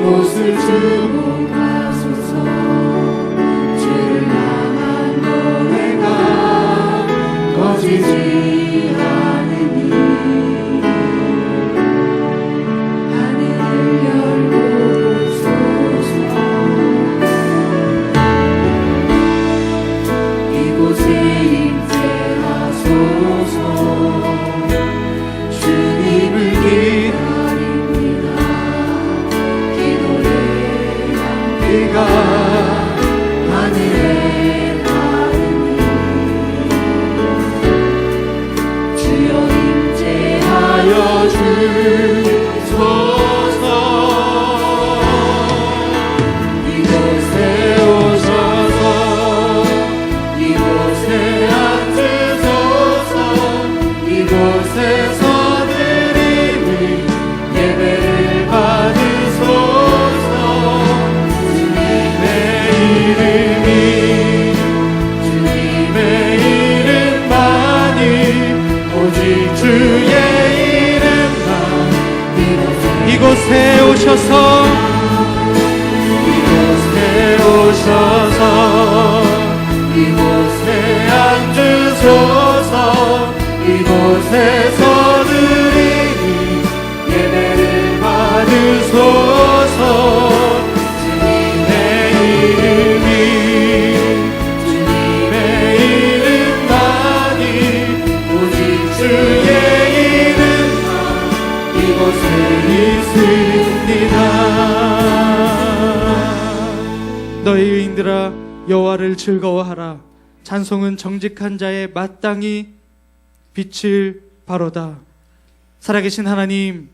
이곳을 주고 가소서. 주를 향한 노래가 꺼지지 않으니 하늘을 열고 소서. 이곳에 임재하소서. 주님을 기다립니다. 기도의 향기가 하늘에 닿으니 주여 임재하여 주소서. 이곳에 오셔서 이곳에 앉으소서. 이곳에서 예배를 받으소서. 주님의 이름만이 오직 주의 이름만. 이곳에 오셔서 이곳에 앉으소서. 이곳에서 드리니 예배를 받으소서. 주님의 이름만이 오직 주의 이름만 이곳에 있습니다. 너희 의인들아 여호와를 즐거워하라. 찬송은 정직한 자의 마땅히 빛을 바로다. 살아계신 하나님,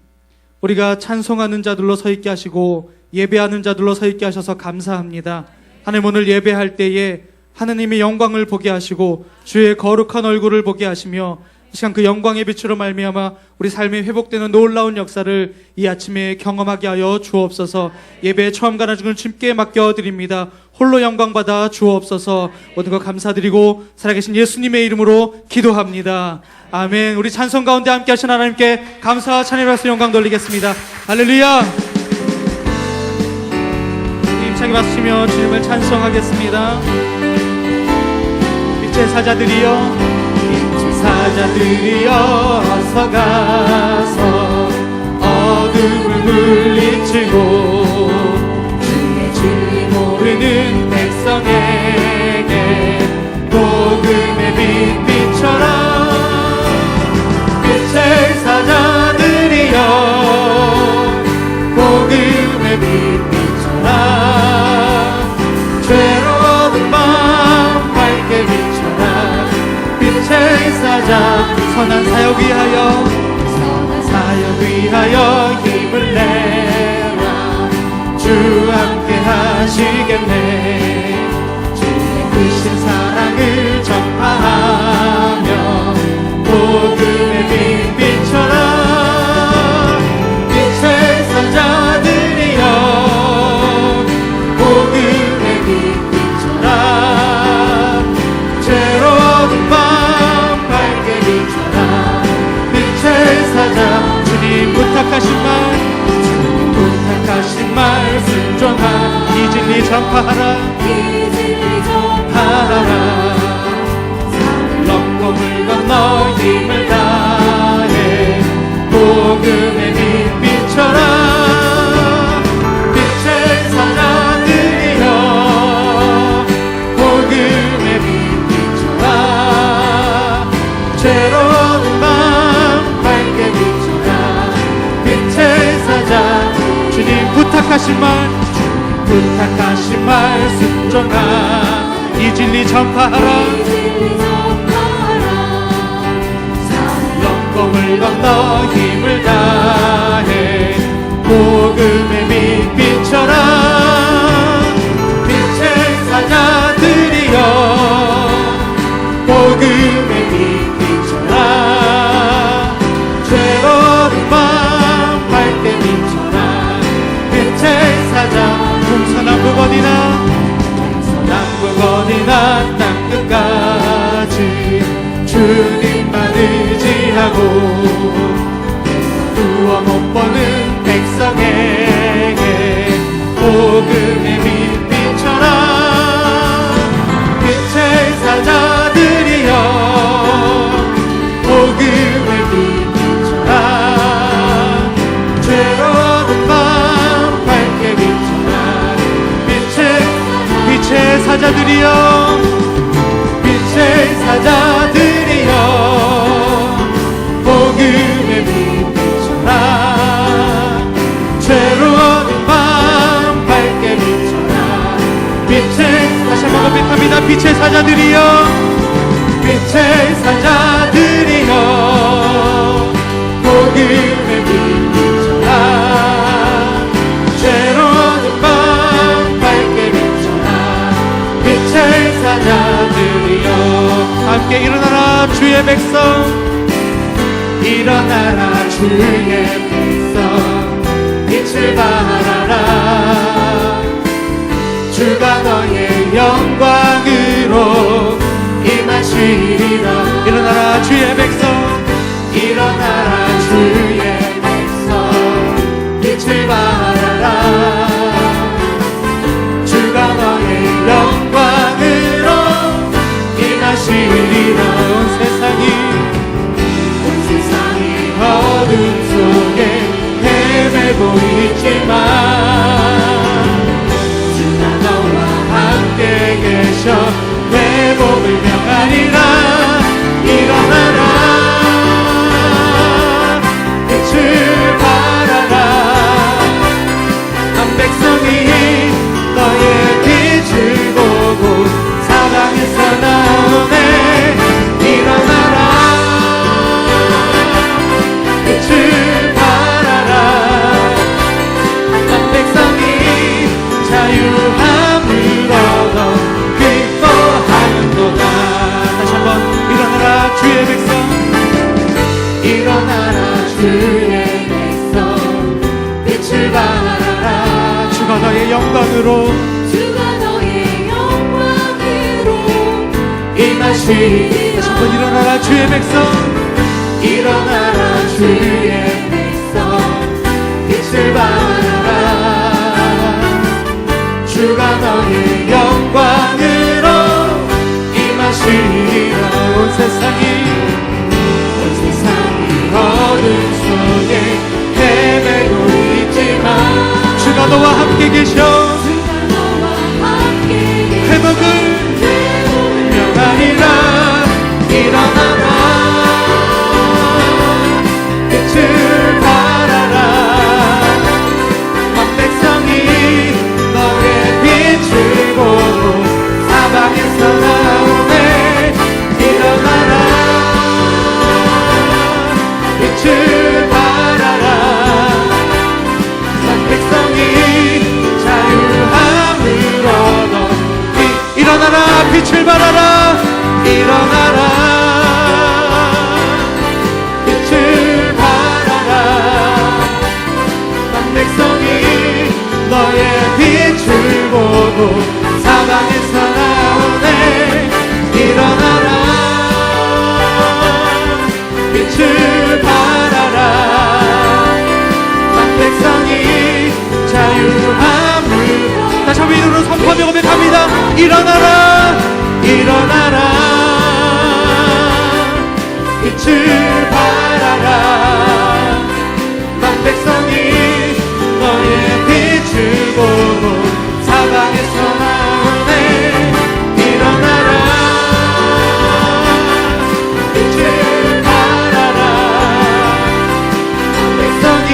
우리가 찬송하는 자들로 서 있게 하시고 예배하는 자들로 서 있게 하셔서 감사합니다. 하나님, 오늘 예배할 때에 하나님의 영광을 보게 하시고 주의 거룩한 얼굴을 보게 하시며 이 시간 그 영광의 빛으로 말미암아 우리 삶이 회복되는 놀라운 역사를 이 아침에 경험하게 하여 주옵소서. 예배의 처음과 나중을 주님께 맡겨드립니다. 홀로 영광 받아 주옵소서. 모든 것 감사드리고 살아계신 예수님의 이름으로 기도합니다. 아멘. 우리 찬송 가운데 함께 하신 하나님께 감사와 찬양으로서 영광 돌리겠습니다. 할렐루야. 힘차게 박수치며 주님을 찬송하겠습니다. 빛의 사자들이여 어서 가서 어둠을 물리치고 주의 진리 모르는 백성에게 복음의 빛처럼 빛의 사자들이여 복음의 빛처럼 괴로운 밤 밝게 비춰라. 빛의 사자 선한 사역 위하여 힘을 내라. 주 함께 하시겠네. 주의 크신 사랑을 전파하며 복음의 빛처럼 빛의 사자들이여 복음의 빛처럼 괴로운 밤 밝게 비춰라. 빛의 사자 주님 부탁하신 말 순종하. 이 진리 전파하라. 산을 넘고 물 건너 힘을 다해 복음의 빛처럼 빛의 사자들이여 복음의 빛처럼 괴로운 밤 밝게 비춰라. 빛의 사자 주님 부탁하신 말 순종하. 이 진리 전파하라. 산을 넘고 물 건너 힘을 다해 복음의 빛처럼 빛의 사자들이여 복음의 빛처럼 괴로운 밤 밝게 비춰라. 빛의 사자 동서남북 어디나 땅 끝까지 주님만 의지하고 두어 못 보는 백성에게 사자들이여 빛의 사자들이여 복음의 빛 비춰라 죄로워진 밤 밝게 비춰라 빛의 다시 한번 고백합니다. 빛의 사자들이여 빛의 사자들이여 복음의 빛 비춰라 죄로워진 밤 밝게 비춰라 빛의 사자들이여 함께 일어나라 주의 백성 일어나라 주의 백성 빛을 발하라 주가 너의 영광으로 임하시리라 일어나라 주의 백성 일어나라 주의 백성 빛을 발하라 주가 너의 영광으로 임하시리라 온 세상이 어둠 속에 헤매고 있지만 주가 너와 함께 계셔 내 복을 명하리라 일어나라 빛을 발하라 한 백성이 너의 빛을 보고 사방에서 나오네 일어나라 빛을 발하라 한 백성이 자유함을 얻어 기뻐하는도다 다시 한번 일어나라 주의 백성 일어나라 주의 백성 빛을 발하라 주가 너의 영광으로 주가 너의 영광으로 임하시리라 다시 한번 일어나라 주의 백성 일어나라 주의 백성 빛을 발하라 주가 너의 영광으로 임하시리라 온 세상이 어둠 속에 헤매고 있지만 주가 너와 함께 계셔 회복을 명하리라 일어나라 빛을 발하라 온 백성이 너의 빛을 보고 사방에서 나오네 일어나라 빛을 발하라 온 백성이 자유함을 얻어 일어나라 빛을 발하라 일어나라 빛을 발하라 온 백성이 너의 빛을 보고 사방에서 나오네 일어나라 빛을 발하라 온 백성이 자유함을 다시 한번 이름으로 선포하며 고백합니다. 일어나라 일어나라 빛을 발하라 온 백성이 너의 빛을 보고 사방에서 나오네 일어나라 빛을 발하라 온 백성이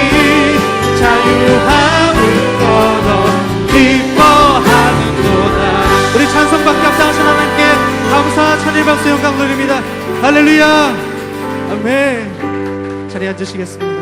자유함을 얻어 기뻐하는도다 우리 찬송받게 합당하신 하나님께 감사 찬양 박수 영광 돌립니다. 할렐루야 아멘. 자리에 앉으시겠습니다.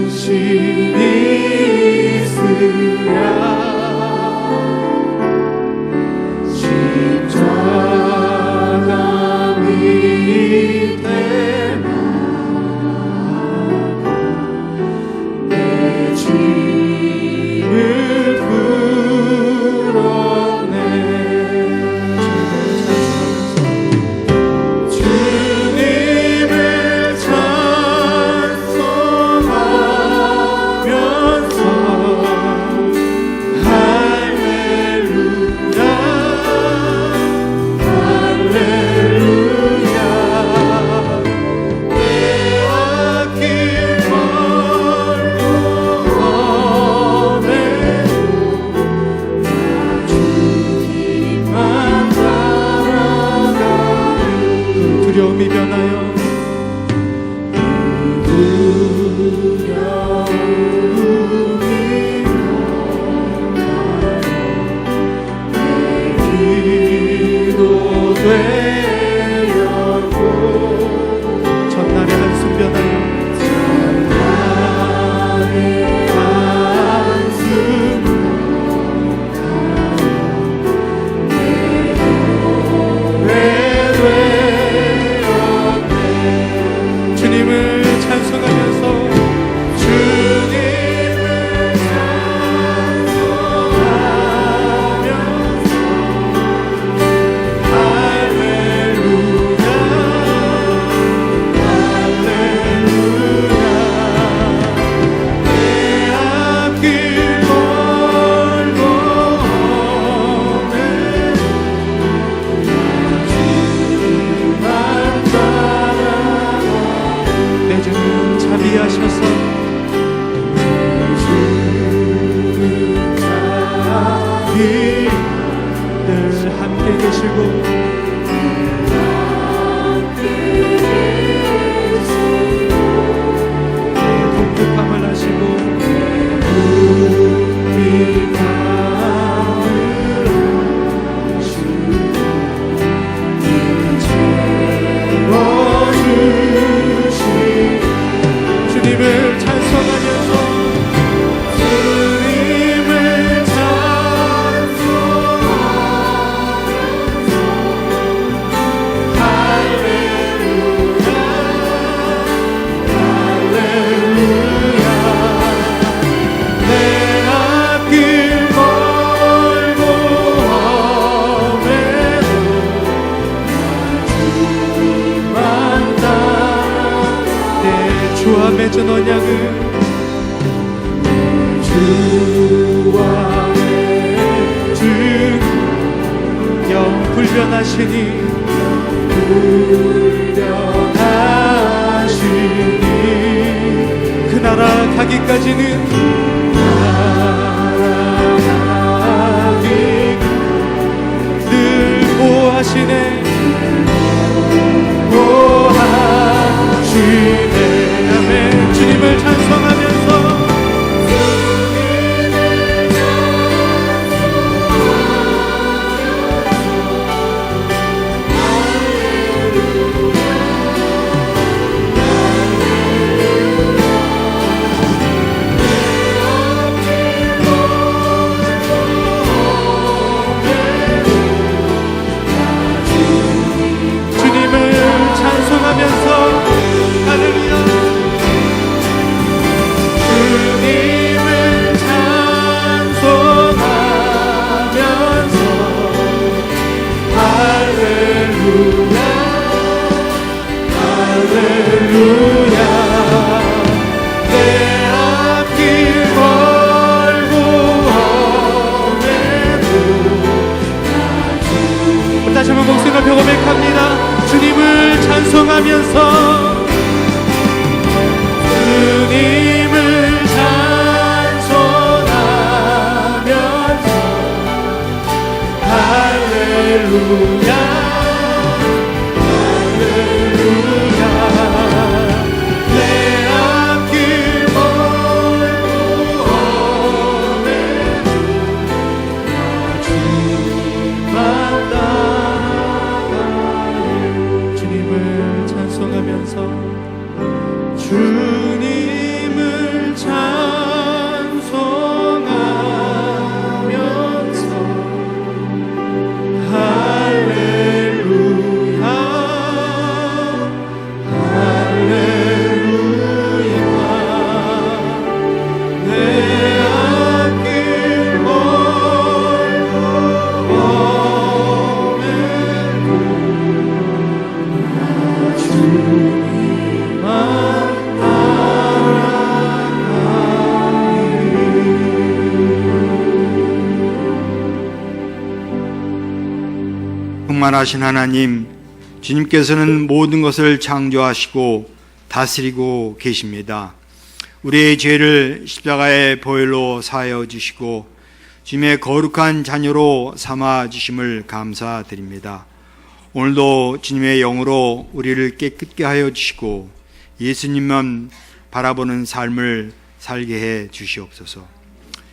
신이 있으랴 두려움이 변하여 전날의 한숨 변하여 주님을 찬송하면서 내 주님 자비하셔서 늘 함께 계시고 독특함을 하시고 주님을 찬송하면서 주님을 찬송하면서 할렐루야 할렐루야 내 앞길 멀고 험해도 주만 따라 내 주와 맺은 언약은 주와 맺은 영 불변하시니 그 나라 가기까지는 늘 보호하시네 보호하시네 아멘. 주님을 찬송하면서 주님을 찬송하면서 할렐루야 주님을 찬송하면서 할렐루야 할렐루야 내 앞길 멀고 험해도 다시 한번 목소리 높여 고백합니다. 주님을 찬송하면서 주님을 찬송하면서 할렐루야 할렐루야 내 앞길 멀고 험해도 주만 따라가네 주님을 찬송하면서 주님을 찬송하면서 할렐루야 할렐루야 내 앞길 멀고 험해도 주님만 충만하신 하나님, 주님께서는 모든 것을 창조하시고 다스리고 계십니다. 우리의 죄를 십자가의 보혈로 사하여 주시고 주님의 거룩한 자녀로 삼아 주심을 감사드립니다. 오늘도 주님의 영으로 우리를 깨끗게 하여 주시고 예수님만 바라보는 삶을 살게 해 주시옵소서.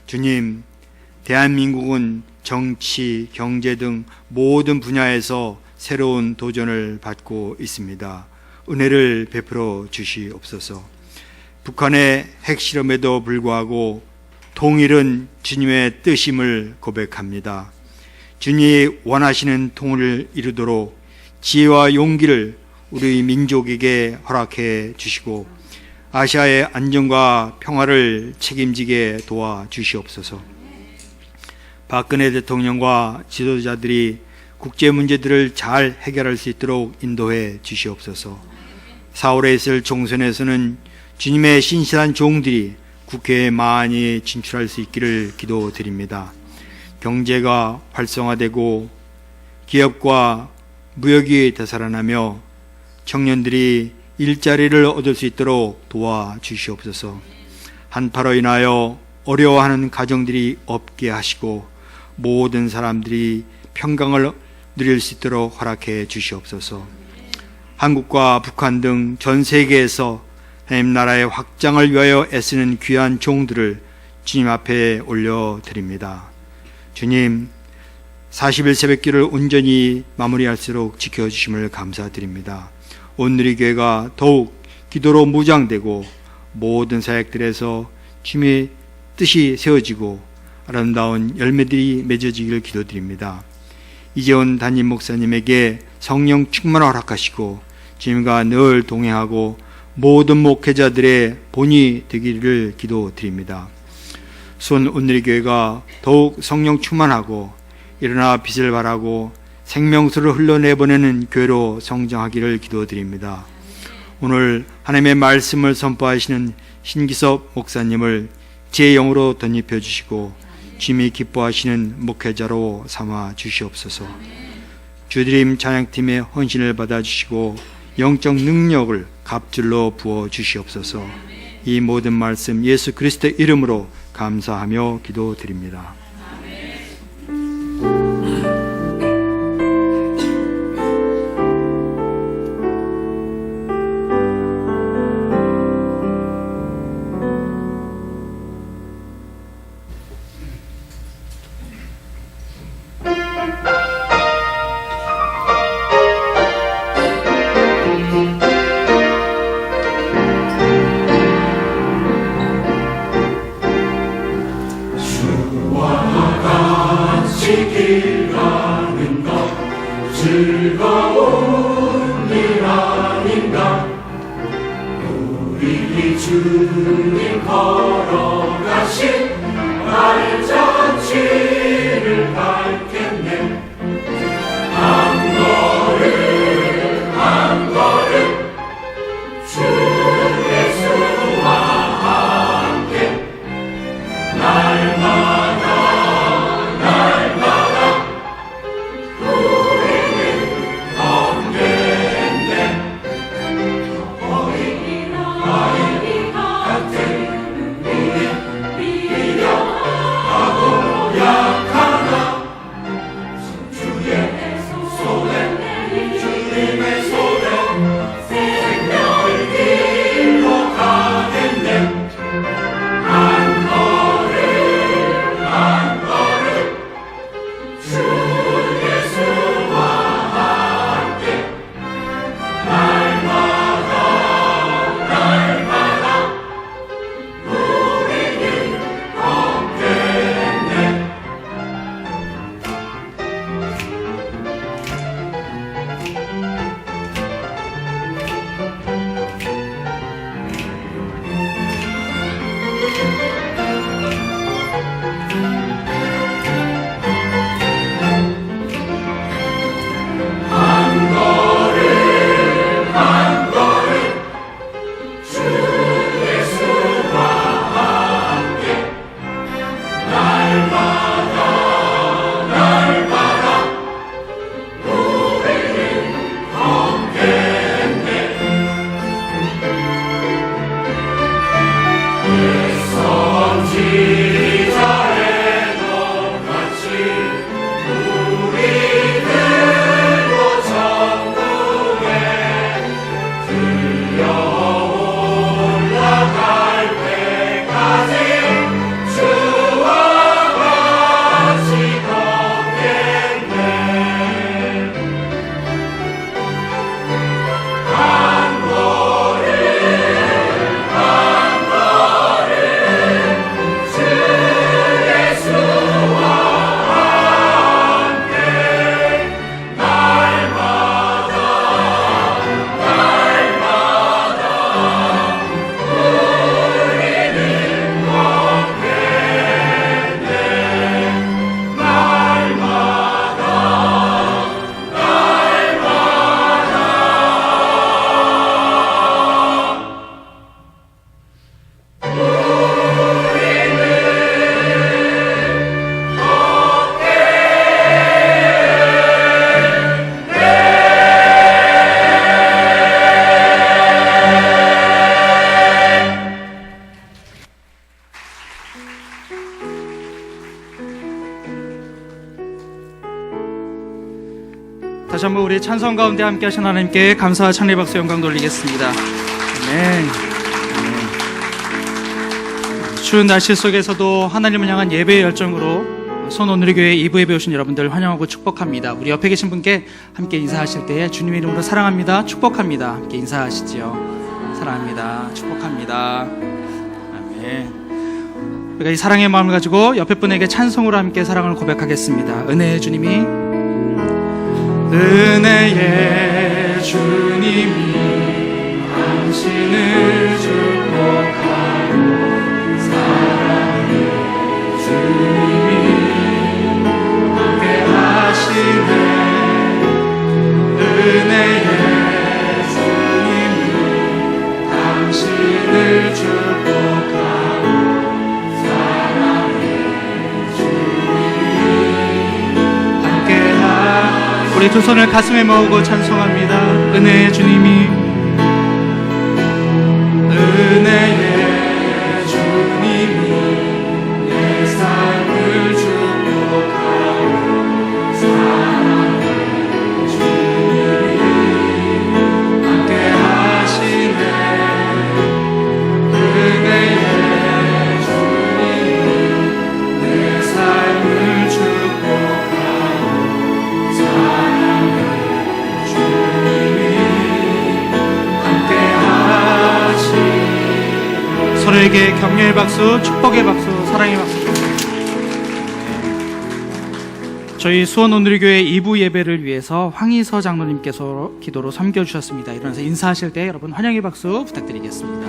주님, 대한민국은 정치, 경제 등 모든 분야에서 새로운 도전을 받고 있습니다. 은혜를 베풀어 주시옵소서. 북한의 핵실험에도 불구하고 통일은 주님의 뜻임을 고백합니다. 주님이 원하시는 통일을 이루도록 지혜와 용기를 우리 민족에게 허락해 주시고 아시아의 안정과 평화를 책임지게 도와 주시옵소서. 박근혜 대통령과 지도자들이 국제 문제들을 잘 해결할 수 있도록 인도해 주시옵소서. 4월에 있을 총선에서는 주님의 신실한 종들이 국회에 많이 진출할 수 있기를 기도드립니다. 경제가 활성화되고 기업과 무역이 되살아나며 청년들이 일자리를 얻을 수 있도록 도와주시옵소서. 한파로 인하여 어려워하는 가정들이 없게 하시고 모든 사람들이 평강을 누릴 수 있도록 허락해 주시옵소서. 한국과 북한 등 전 세계에서 하나님 나라의 확장을 위하여 애쓰는 귀한 종들을 주님 앞에 올려드립니다. 주님, 40일 새벽기를 온전히 마무리할수록 지켜주심을 감사드립니다. 온누리 교회가 더욱 기도로 무장되고 모든 사역들에서 주님의 뜻이 세워지고 아름다운 열매들이 맺어지기를 기도드립니다. 이재원 담임 목사님에게 성령 충만을 허락하시고 주님과 늘 동행하고 모든 목회자들의 본이 되기를 기도드립니다. 수원 온누리 교회가 더욱 성령 충만하고 일어나 빛을 발하고 생명수를 흘러내보내는 교회로 성장하기를 기도드립니다. 오늘 하나님의 말씀을 선포하시는 신기섭 목사님을 제 영으로 덧입혀 주시고 주님이 기뻐하시는 목회자로 삼아 주시옵소서. 주드림 찬양팀의 헌신을 받아주시고 영적 능력을 갑줄로 부어 주시옵소서. 이 모든 말씀 예수 그리스도의 이름으로 감사하며 기도드립니다. 즐거운 일 아닌가 우리 주님 걸어가신 발자취를 밟겠네 한 걸음 한 걸음 주 예수와 함께 날마다 다시 한번 우리 찬송 가운데 함께 하신 하나님께 감사와 찬양의 박수 영광 돌리겠습니다. 아멘. 추운 날씨 속에서도 하나님을 향한 예배의 열정으로 손오늘의 교회 2부 예배 오신 여러분들 환영하고 축복합니다. 우리 옆에 계신 분께 함께 인사하실 때 주님의 이름으로 사랑합니다, 축복합니다 함께 인사하시지요. 사랑합니다, 축복합니다. 아멘. 우리가 이 사랑의 마음을 가지고 옆에 분에게 찬송으로 함께 사랑을 고백하겠습니다. 은혜의 주님이, 은혜의 주님이 당신을 축복하고, 사랑의 주님이 함께 하시네. 은혜의 주님이 당신을 축복하고, 우리 두 손을 가슴에 모으고 찬송합니다. 은혜의 주님이, 은혜의 주님이 내 삶을 축복하고, 사랑의 주님이 함께 하시네. 은혜의 주님이 내 삶을 축복하고, 서로에게 격려의 박수, 축복의 박수, 사랑의 박수. 저희 수원오늘교회 2부 예배를 위해서 황희서 장로님께서 기도로 섬겨주셨습니다. 일어나서 인사하실 때 여러분 환영의 박수 부탁드리겠습니다.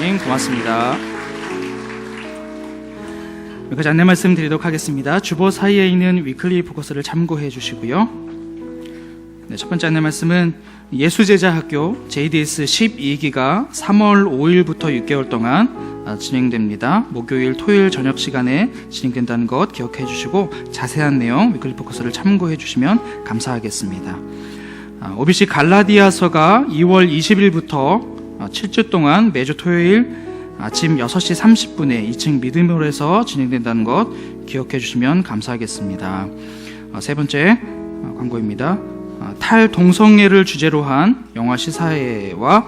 네, 고맙습니다. 여기까지 안내 말씀 드리도록 하겠습니다. 주보 사이에 있는 위클리 포커스를 참고해 주시고요. 네, 첫 번째 안내 말씀은 예수제자학교 JDS 12기가 3월 5일부터 6개월 동안 진행됩니다. 목요일, 토요일 저녁 시간에 진행된다는 것 기억해 주시고 자세한 내용 위클리 포커스를 참고해 주시면 감사하겠습니다. OBC 갈라디아서가 2월 20일부터 7주 동안 매주 토요일 아침 6시 30분에 2층 믿음홀에서 진행된다는 것 기억해 주시면 감사하겠습니다. 세 번째 광고입니다. 탈동성애를 주제로 한 영화 시사회와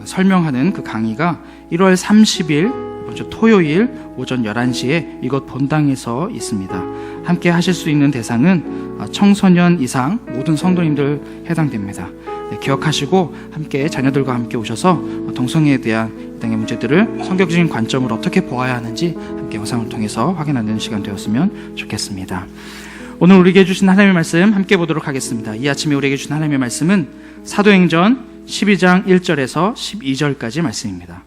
설명하는 그 강의가 1월 30일 이번 주 토요일 오전 11시에 이곳 본당에서 있습니다. 함께 하실 수 있는 대상은 청소년 이상 모든 성도님들 해당됩니다. 네, 기억하시고 함께 자녀들과 함께 오셔서 동성애에 대한 이 땅의 문제들을 성경적인 관점으로 어떻게 보아야 하는지 함께 영상을 통해서 확인하는 시간 되었으면 좋겠습니다. 오늘 우리에게 주신 하나님의 말씀 함께 보도록 하겠습니다. 이 아침에 우리에게 주신 하나님의 말씀은 사도행전 12장 1절에서 12절까지 말씀입니다.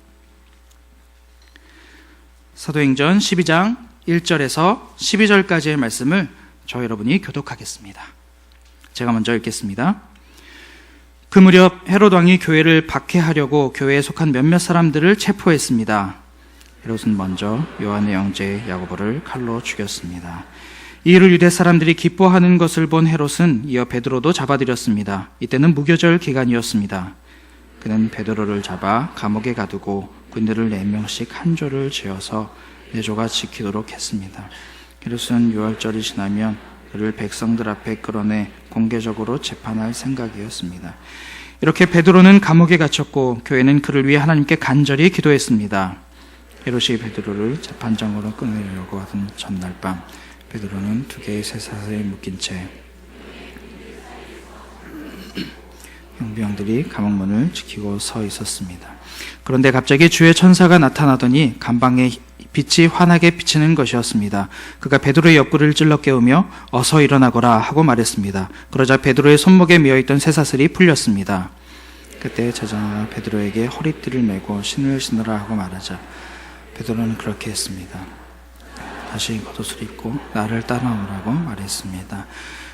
사도행전 12장 1절에서 12절까지의 말씀을 저 여러분이 교독하겠습니다. 제가 먼저 읽겠습니다. 그 무렵 헤롯 왕이 교회를 박해하려고 교회에 속한 몇몇 사람들을 체포했습니다. 헤롯은 먼저 요한의 형제 야고보를 칼로 죽였습니다. 이 일을 유대 사람들이 기뻐하는 것을 본 헤롯은 이어 베드로도 잡아들였습니다. 이때는 무교절 기간이었습니다. 그는 베드로를 잡아 감옥에 가두고 군대를 4명씩 한 조를 지어서 4조가 지키도록 했습니다. 헤롯은 유월절이 지나면 그를 백성들 앞에 끌어내 공개적으로 재판할 생각이었습니다. 이렇게 베드로는 감옥에 갇혔고 교회는 그를 위해 하나님께 간절히 기도했습니다. 헤롯이 베드로를 재판장으로 끊으려고 하던 전날 밤 베드로는 2개의 쇠사슬에 묶인 채 경비병들이 감옥문을 지키고 서 있었습니다. 그런데 갑자기 주의 천사가 나타나더니 감방에 빛이 환하게 비치는 것이었습니다. 그가 베드로의 옆구리를 찔러 깨우며 어서 일어나거라 하고 말했습니다. 그러자 베드로의 손목에 메어있던 쇠사슬이 풀렸습니다. 그때 제자가 베드로에게 허리띠를 메고 신을 신으라 하고 말하자 베드로는 그렇게 했습니다. 다시 겉옷을 입고 나를 따라오라고 말했습니다.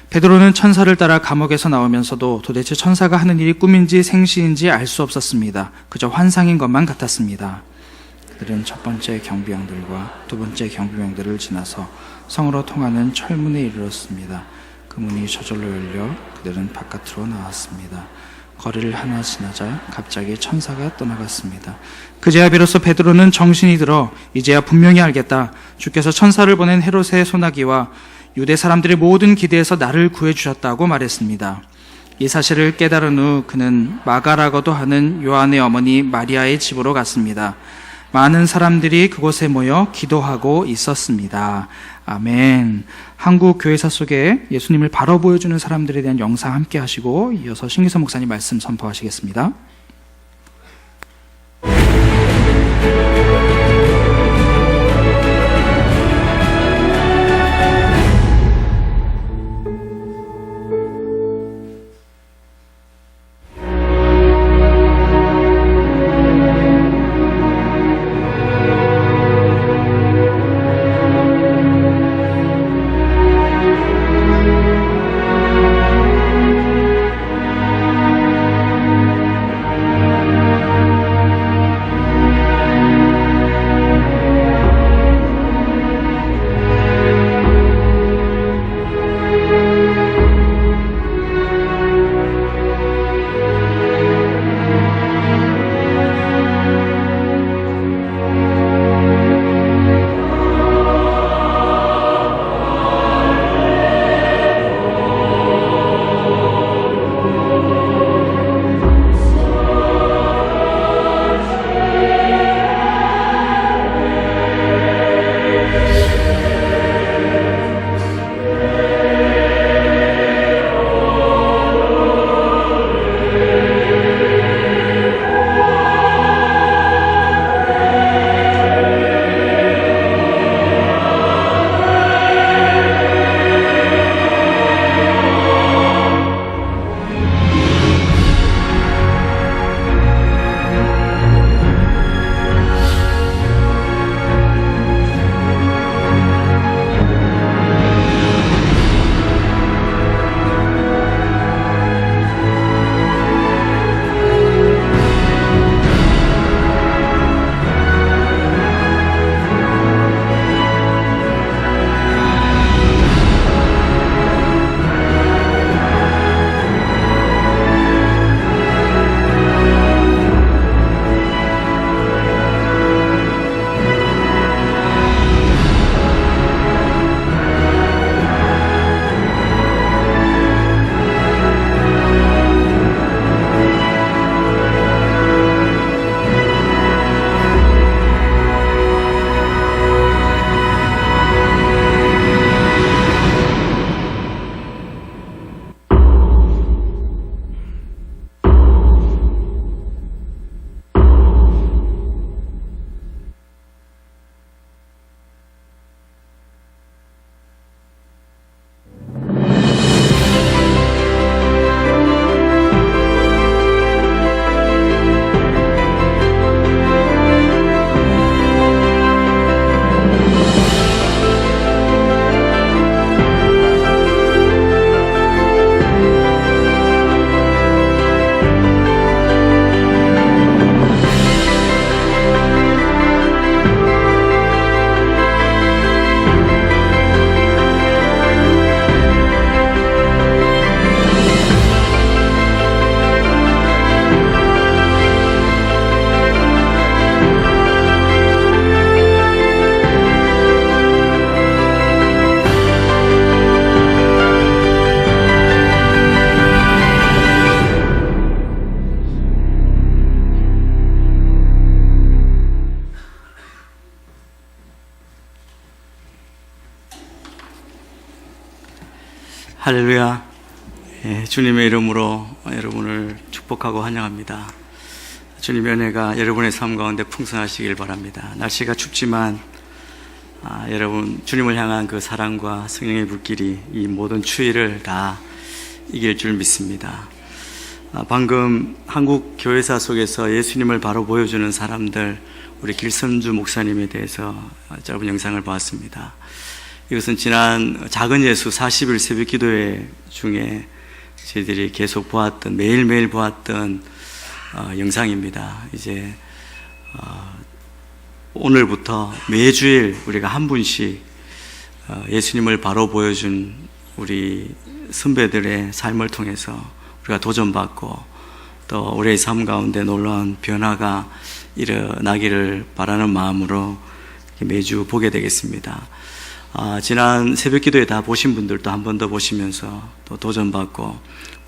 베드로는 천사를 따라 감옥에서 나오면서도 도대체 천사가 하는 일이 꿈인지 생시인지 알 수 없었습니다. 그저 환상인 것만 같았습니다. 그들은 첫 번째 경비병들과 두 번째 경비병들을 지나서 성으로 통하는 철문에 이르렀습니다. 그 문이 저절로 열려 그들은 바깥으로 나왔습니다. 거리를 하나 지나자 갑자기 천사가 떠나갔습니다. 그제야 비로소 베드로는 정신이 들어 이제야 분명히 알겠다. 주께서 천사를 보낸 헤롯의 소나기와 유대 사람들의 모든 기대에서 나를 구해주셨다고 말했습니다. 이 사실을 깨달은 후 그는 마가라고도 하는 요한의 어머니 마리아의 집으로 갔습니다. 많은 사람들이 그곳에 모여 기도하고 있었습니다. 아멘. 한국 교회사 속에 예수님을 바로 보여주는 사람들에 대한 영상 함께 하시고 이어서 신기서 목사님 말씀 선포하시겠습니다. 할렐루야. 주님의 이름으로 여러분을 축복하고 환영합니다. 주님의 은혜가 여러분의 삶 가운데 풍성하시길 바랍니다. 날씨가 춥지만 여러분 주님을 향한 그 사랑과 성령의 불길이 이 모든 추위를 다 이길 줄 믿습니다. 방금 한국 교회사 속에서 예수님을 바로 보여주는 사람들, 우리 길선주 목사님에 대해서 짧은 영상을 보았습니다. 이것은 지난 작은 예수 40일 새벽 기도회 중에 저희들이 계속 보았던, 매일매일 보았던 영상입니다. 이제 오늘부터 매주일 우리가 한 분씩 예수님을 바로 보여준 우리 선배들의 삶을 통해서 우리가 도전받고 또 우리의 삶 가운데 놀라운 변화가 일어나기를 바라는 마음으로 매주 보게 되겠습니다. 지난 새벽 기도에 다 보신 분들도 한 번 더 보시면서 또 도전받고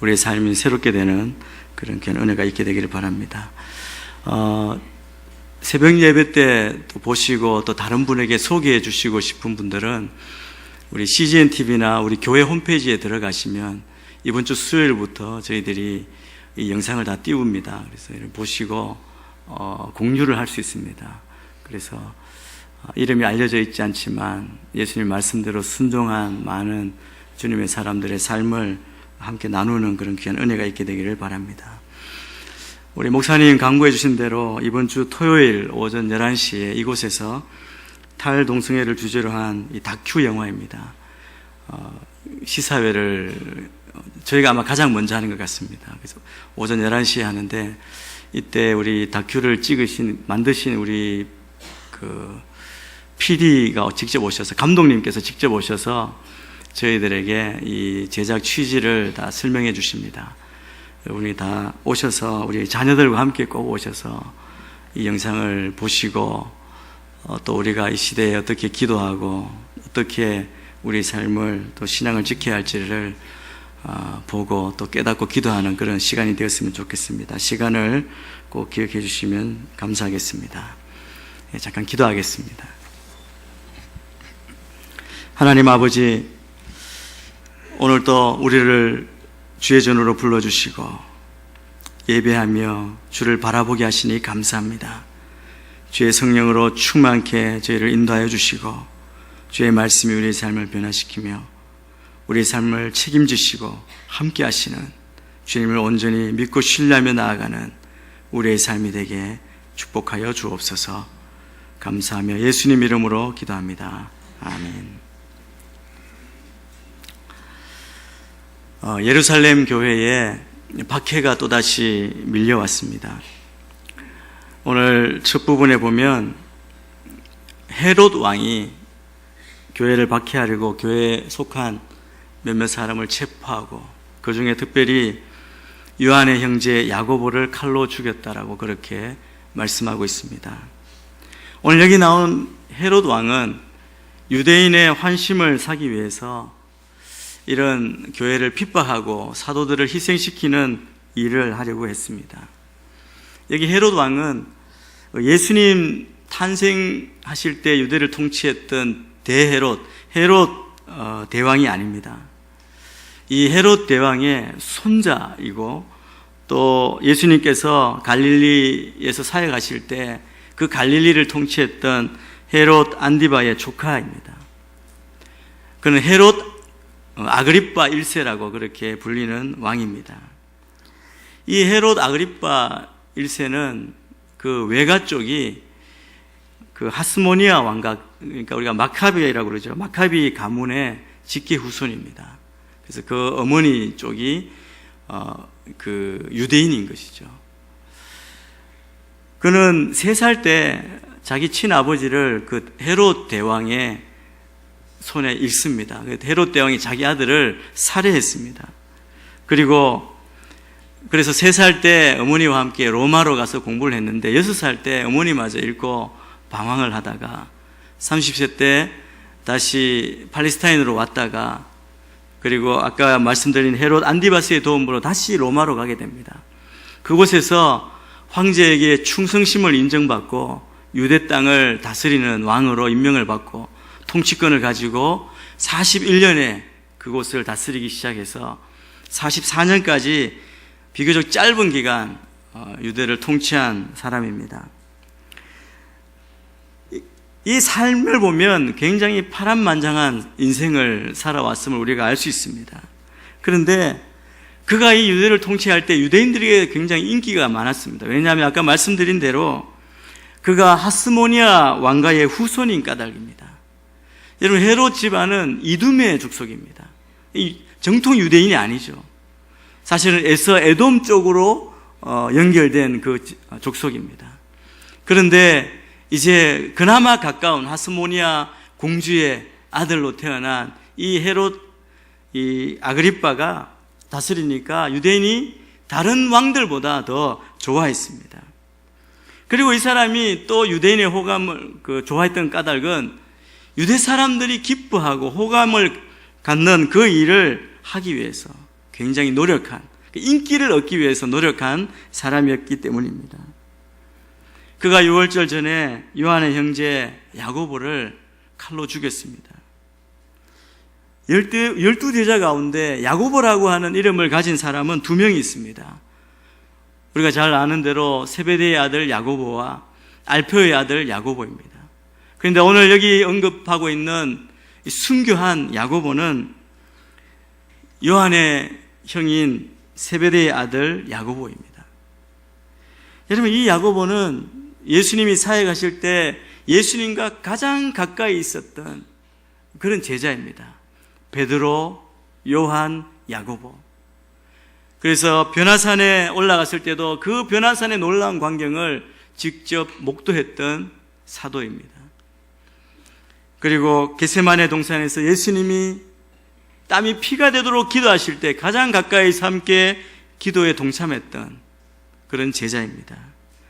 우리의 삶이 새롭게 되는 그런 은혜가 있게 되기를 바랍니다. 새벽 예배 때 또 보시고 또 다른 분에게 소개해 주시고 싶은 분들은 우리 CGN TV나 우리 교회 홈페이지에 들어가시면 이번 주 수요일부터 저희들이 이 영상을 다 띄웁니다. 그래서 이를 보시고 공유를 할 수 있습니다. 그래서 이름이 알려져 있지 않지만 예수님 말씀대로 순종한 많은 주님의 사람들의 삶을 함께 나누는 그런 귀한 은혜가 있게 되기를 바랍니다. 우리 목사님 강구해 주신 대로 이번 주 토요일 오전 11시에 이곳에서 탈동성애를 주제로 한 이 다큐 영화입니다. 시사회를 저희가 아마 가장 먼저 하는 것 같습니다. 그래서 오전 11시에 하는데 이때 우리 다큐를 만드신 우리 PD가 직접 오셔서, 감독님께서 직접 오셔서 저희들에게 이 제작 취지를 다 설명해 주십니다. 여러분이 다 오셔서 우리 자녀들과 함께 꼭 오셔서 이 영상을 보시고 또 우리가 이 시대에 어떻게 기도하고 어떻게 우리 삶을 또 신앙을 지켜야 할지를 보고 또 깨닫고 기도하는 그런 시간이 되었으면 좋겠습니다. 시간을 꼭 기억해 주시면 감사하겠습니다. 잠깐 기도하겠습니다. 하나님 아버지, 오늘도 우리를 주의 전으로 불러주시고 예배하며 주를 바라보게 하시니 감사합니다. 주의 성령으로 충만케 저희를 인도하여 주시고 주의 말씀이 우리의 삶을 변화시키며 우리의 삶을 책임지시고 함께 하시는 주님을 온전히 믿고 신뢰하며 나아가는 우리의 삶이 되게 축복하여 주옵소서. 감사하며 예수님 이름으로 기도합니다. 아멘. 예루살렘 교회에 박해가 또다시 밀려왔습니다. 오늘 첫 부분에 보면 헤롯 왕이 교회를 박해하려고 교회에 속한 몇몇 사람을 체포하고 그 중에 특별히 요한의 형제 야고보를 칼로 죽였다라고 그렇게 말씀하고 있습니다. 오늘 여기 나온 헤롯 왕은 유대인의 환심을 사기 위해서 이런 교회를 핍박하고 사도들을 희생시키는 일을 하려고 했습니다. 여기 헤롯 왕은 예수님 탄생하실 때 유대를 통치했던 헤롯 대왕이 아닙니다. 이 헤롯 대왕의 손자이고 또 예수님께서 갈릴리에서 사역하실 때 그 갈릴리를 통치했던 헤롯 안디바의 조카입니다. 그는 헤롯 아그리빠 1세라고 그렇게 불리는 왕입니다. 이 헤롯 아그리빠 1세는 그 외가 쪽이 그 하스모니아 왕각, 그러니까 우리가 마카비라고 그러죠. 마카비 가문의 직계 후손입니다. 그래서 그 어머니 쪽이 그 유대인인 것이죠. 그는 3살 때 자기 친아버지를 그 헤롯 대왕의 손에 잃습니다. 헤롯 대왕이 자기 아들을 살해했습니다. 그리고 그래서 3살 때 어머니와 함께 로마로 가서 공부를 했는데 6살 때 어머니마저 잃고 방황을 하다가 30세 때 다시 팔레스타인으로 왔다가 그리고 아까 말씀드린 헤롯 안디바스의 도움으로 다시 로마로 가게 됩니다. 그곳에서 황제에게 충성심을 인정받고 유대 땅을 다스리는 왕으로 임명을 받고 통치권을 가지고 41년에 그곳을 다스리기 시작해서 44년까지 비교적 짧은 기간 유대를 통치한 사람입니다. 이 삶을 보면 굉장히 파란만장한 인생을 살아왔음을 우리가 알 수 있습니다. 그런데 그가 이 유대를 통치할 때 유대인들에게 굉장히 인기가 많았습니다. 왜냐하면 아까 말씀드린 대로 그가 하스모니아 왕가의 후손인 까닭입니다. 여러분, 헤롯 집안은 이두메 족속입니다. 정통 유대인이 아니죠. 사실은 에돔 쪽으로 연결된 그 족속입니다. 그런데 이제 그나마 가까운 하스모니아 공주의 아들로 태어난 이 헤롯 이 아그리빠가 다스리니까 유대인이 다른 왕들보다 더 좋아했습니다. 그리고 이 사람이 또 유대인의 호감을 좋아했던 까닭은 유대 사람들이 기뻐하고 호감을 갖는 그 일을 하기 위해서 굉장히 노력한, 인기를 얻기 위해서 노력한 사람이었기 때문입니다. 그가 유월절 전에 요한의 형제 야고보를 칼로 죽였습니다. 12제자 가운데 야고보라고 하는 이름을 가진 사람은 2명이 있습니다. 우리가 잘 아는 대로 세베대의 아들 야고보와 알페오의 아들 야고보입니다. 그런데 오늘 여기 언급하고 있는 순교한 야고보는 요한의 형인 세베대의 아들 야고보입니다. 여러분, 이 야고보는 예수님이 사해 가실 때 예수님과 가장 가까이 있었던 그런 제자입니다. 베드로, 요한, 야고보. 그래서 변화산에 올라갔을 때도 그 변화산의 놀라운 광경을 직접 목도했던 사도입니다. 그리고 겟세마네 동산에서 예수님이 땀이 피가 되도록 기도하실 때 가장 가까이서 함께 기도에 동참했던 그런 제자입니다.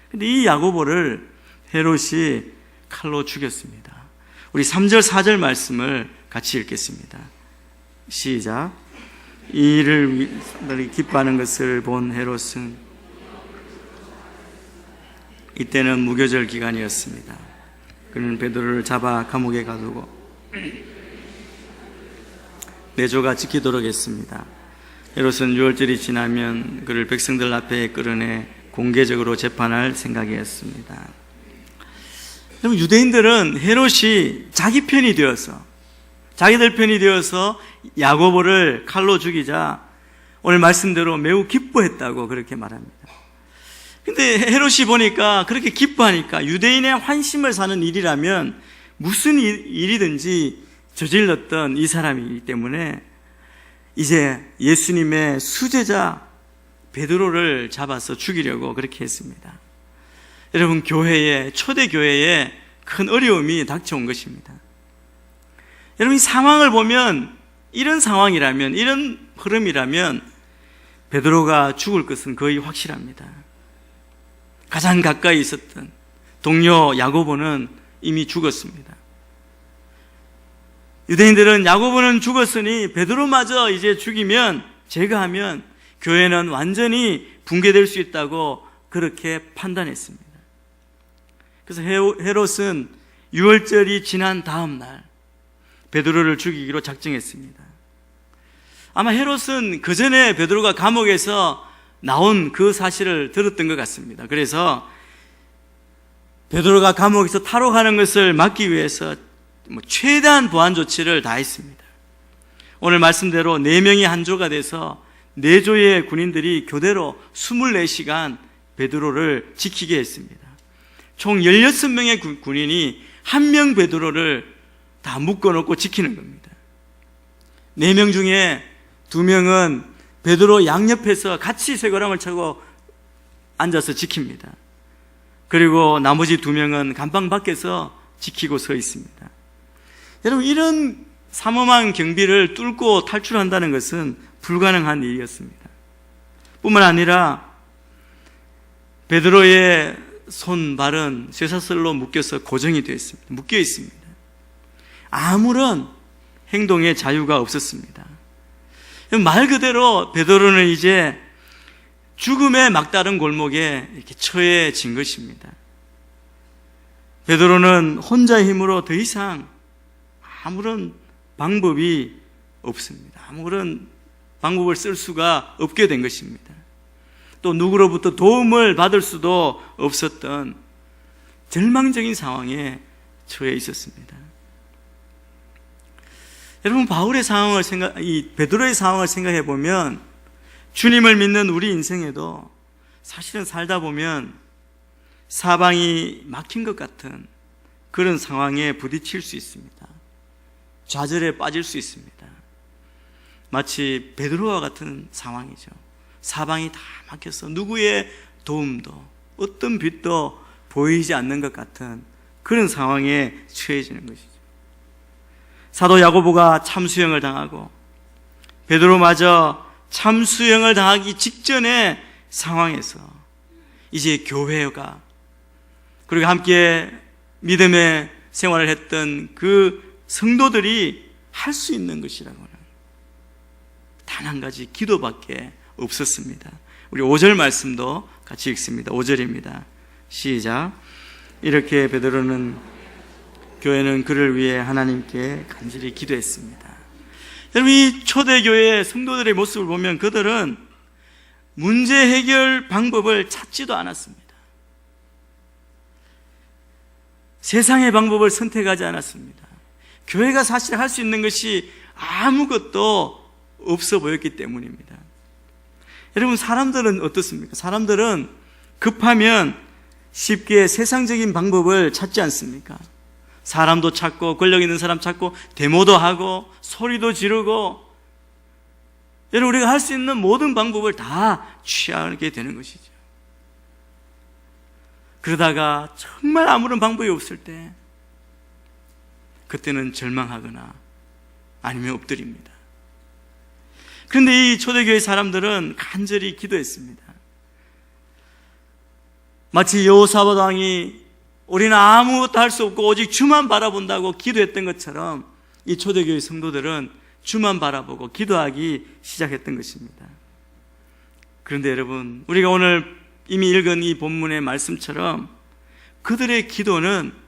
그런데 이 야고보를 헤롯이 칼로 죽였습니다. 우리 3절 4절 말씀을 같이 읽겠습니다. 시작. 이 일을 기뻐하는 것을 본 헤롯은 이때는 무교절 기간이었습니다. 그는 베드로를 잡아 감옥에 가두고 내조가 지키도록 했습니다. 헤롯은 유월절이 지나면 그를 백성들 앞에 끌어내 공개적으로 재판할 생각이었습니다. 그럼 유대인들은 헤롯이 자기 편이 되어서, 자기들 편이 되어서 야고보를 칼로 죽이자 오늘 말씀대로 매우 기뻐했다고 그렇게 말합니다. 근데 헤롯이 보니까 그렇게 기뻐하니까 유대인의 환심을 사는 일이라면 무슨 일이든지 저질렀던 이 사람이기 때문에 이제 예수님의 수제자 베드로를 잡아서 죽이려고 그렇게 했습니다. 여러분, 초대 교회에 큰 어려움이 닥쳐온 것입니다. 여러분, 이 상황을 보면 이런 상황이라면, 이런 흐름이라면 베드로가 죽을 것은 거의 확실합니다. 가장 가까이 있었던 동료 야고보는 이미 죽었습니다. 유대인들은 야고보는 죽었으니 베드로마저 이제 죽이면, 제거하면 교회는 완전히 붕괴될 수 있다고 그렇게 판단했습니다. 그래서 헤롯은 유월절이 지난 다음 날 베드로를 죽이기로 작정했습니다. 아마 헤롯은 그 전에 베드로가 감옥에서 나온 그 사실을 들었던 것 같습니다. 그래서 베드로가 감옥에서 탈옥하는 것을 막기 위해서 최대한 보안 조치를 다했습니다. 오늘 말씀대로 4명이 한 조가 돼서 4조의 군인들이 교대로 24시간 베드로를 지키게 했습니다. 총 16명의 군인이 1명 베드로를 다 묶어놓고 지키는 겁니다. 4명 중에 2명은 베드로 양옆에서 같이 쇠고랑을 차고 앉아서 지킵니다. 그리고 나머지 2명은 감방 밖에서 지키고 서 있습니다. 여러분, 이런 삼엄한 경비를 뚫고 탈출한다는 것은 불가능한 일이었습니다. 뿐만 아니라 베드로의 손, 발은 쇠사슬로 묶여서 고정이 되어 있습니다. 묶여 있습니다. 아무런 행동의 자유가 없었습니다. 말 그대로 베드로는 이제 죽음의 막다른 골목에 이렇게 처해진 것입니다. 베드로는 혼자의 힘으로 더 이상 아무런 방법이 없습니다. 아무런 방법을 쓸 수가 없게 된 것입니다. 또 누구로부터 도움을 받을 수도 없었던 절망적인 상황에 처해 있었습니다. 여러분, 바울의 상황을 베드로의 상황을 생각해 보면 주님을 믿는 우리 인생에도 사실은 살다 보면 사방이 막힌 것 같은 그런 상황에 부딪힐 수 있습니다. 좌절에 빠질 수 있습니다. 마치 베드로와 같은 상황이죠. 사방이 다 막혀서 누구의 도움도 어떤 빛도 보이지 않는 것 같은 그런 상황에 처해지는 것이죠. 사도 야고보가 참수형을 당하고 베드로마저 참수형을 당하기 직전의 상황에서 이제 교회가, 그리고 함께 믿음의 생활을 했던 그 성도들이 할 수 있는 것이라고는 단 한 가지 기도밖에 없었습니다. 우리 5절 말씀도 같이 읽습니다. 5절입니다. 시작. 이렇게 베드로는 교회는 그를 위해 하나님께 간절히 기도했습니다. 여러분, 이 초대교회의 성도들의 모습을 보면 그들은 문제 해결 방법을 찾지도 않았습니다. 세상의 방법을 선택하지 않았습니다. 교회가 사실 할 수 있는 것이 아무것도 없어 보였기 때문입니다. 여러분, 사람들은 어떻습니까? 사람들은 급하면 쉽게 세상적인 방법을 찾지 않습니까? 사람도 찾고 권력 있는 사람 찾고 데모도 하고 소리도 지르고, 여러분, 우리가 할 수 있는 모든 방법을 다 취하게 되는 것이죠. 그러다가 정말 아무런 방법이 없을 때 그때는 절망하거나 아니면 엎드립니다. 그런데 이 초대교회 사람들은 간절히 기도했습니다. 마치 여호사밧 왕이 우리는 아무것도 할 수 없고 오직 주만 바라본다고 기도했던 것처럼 이 초대교회 성도들은 주만 바라보고 기도하기 시작했던 것입니다. 그런데 여러분, 우리가 오늘 이미 읽은 이 본문의 말씀처럼 그들의 기도는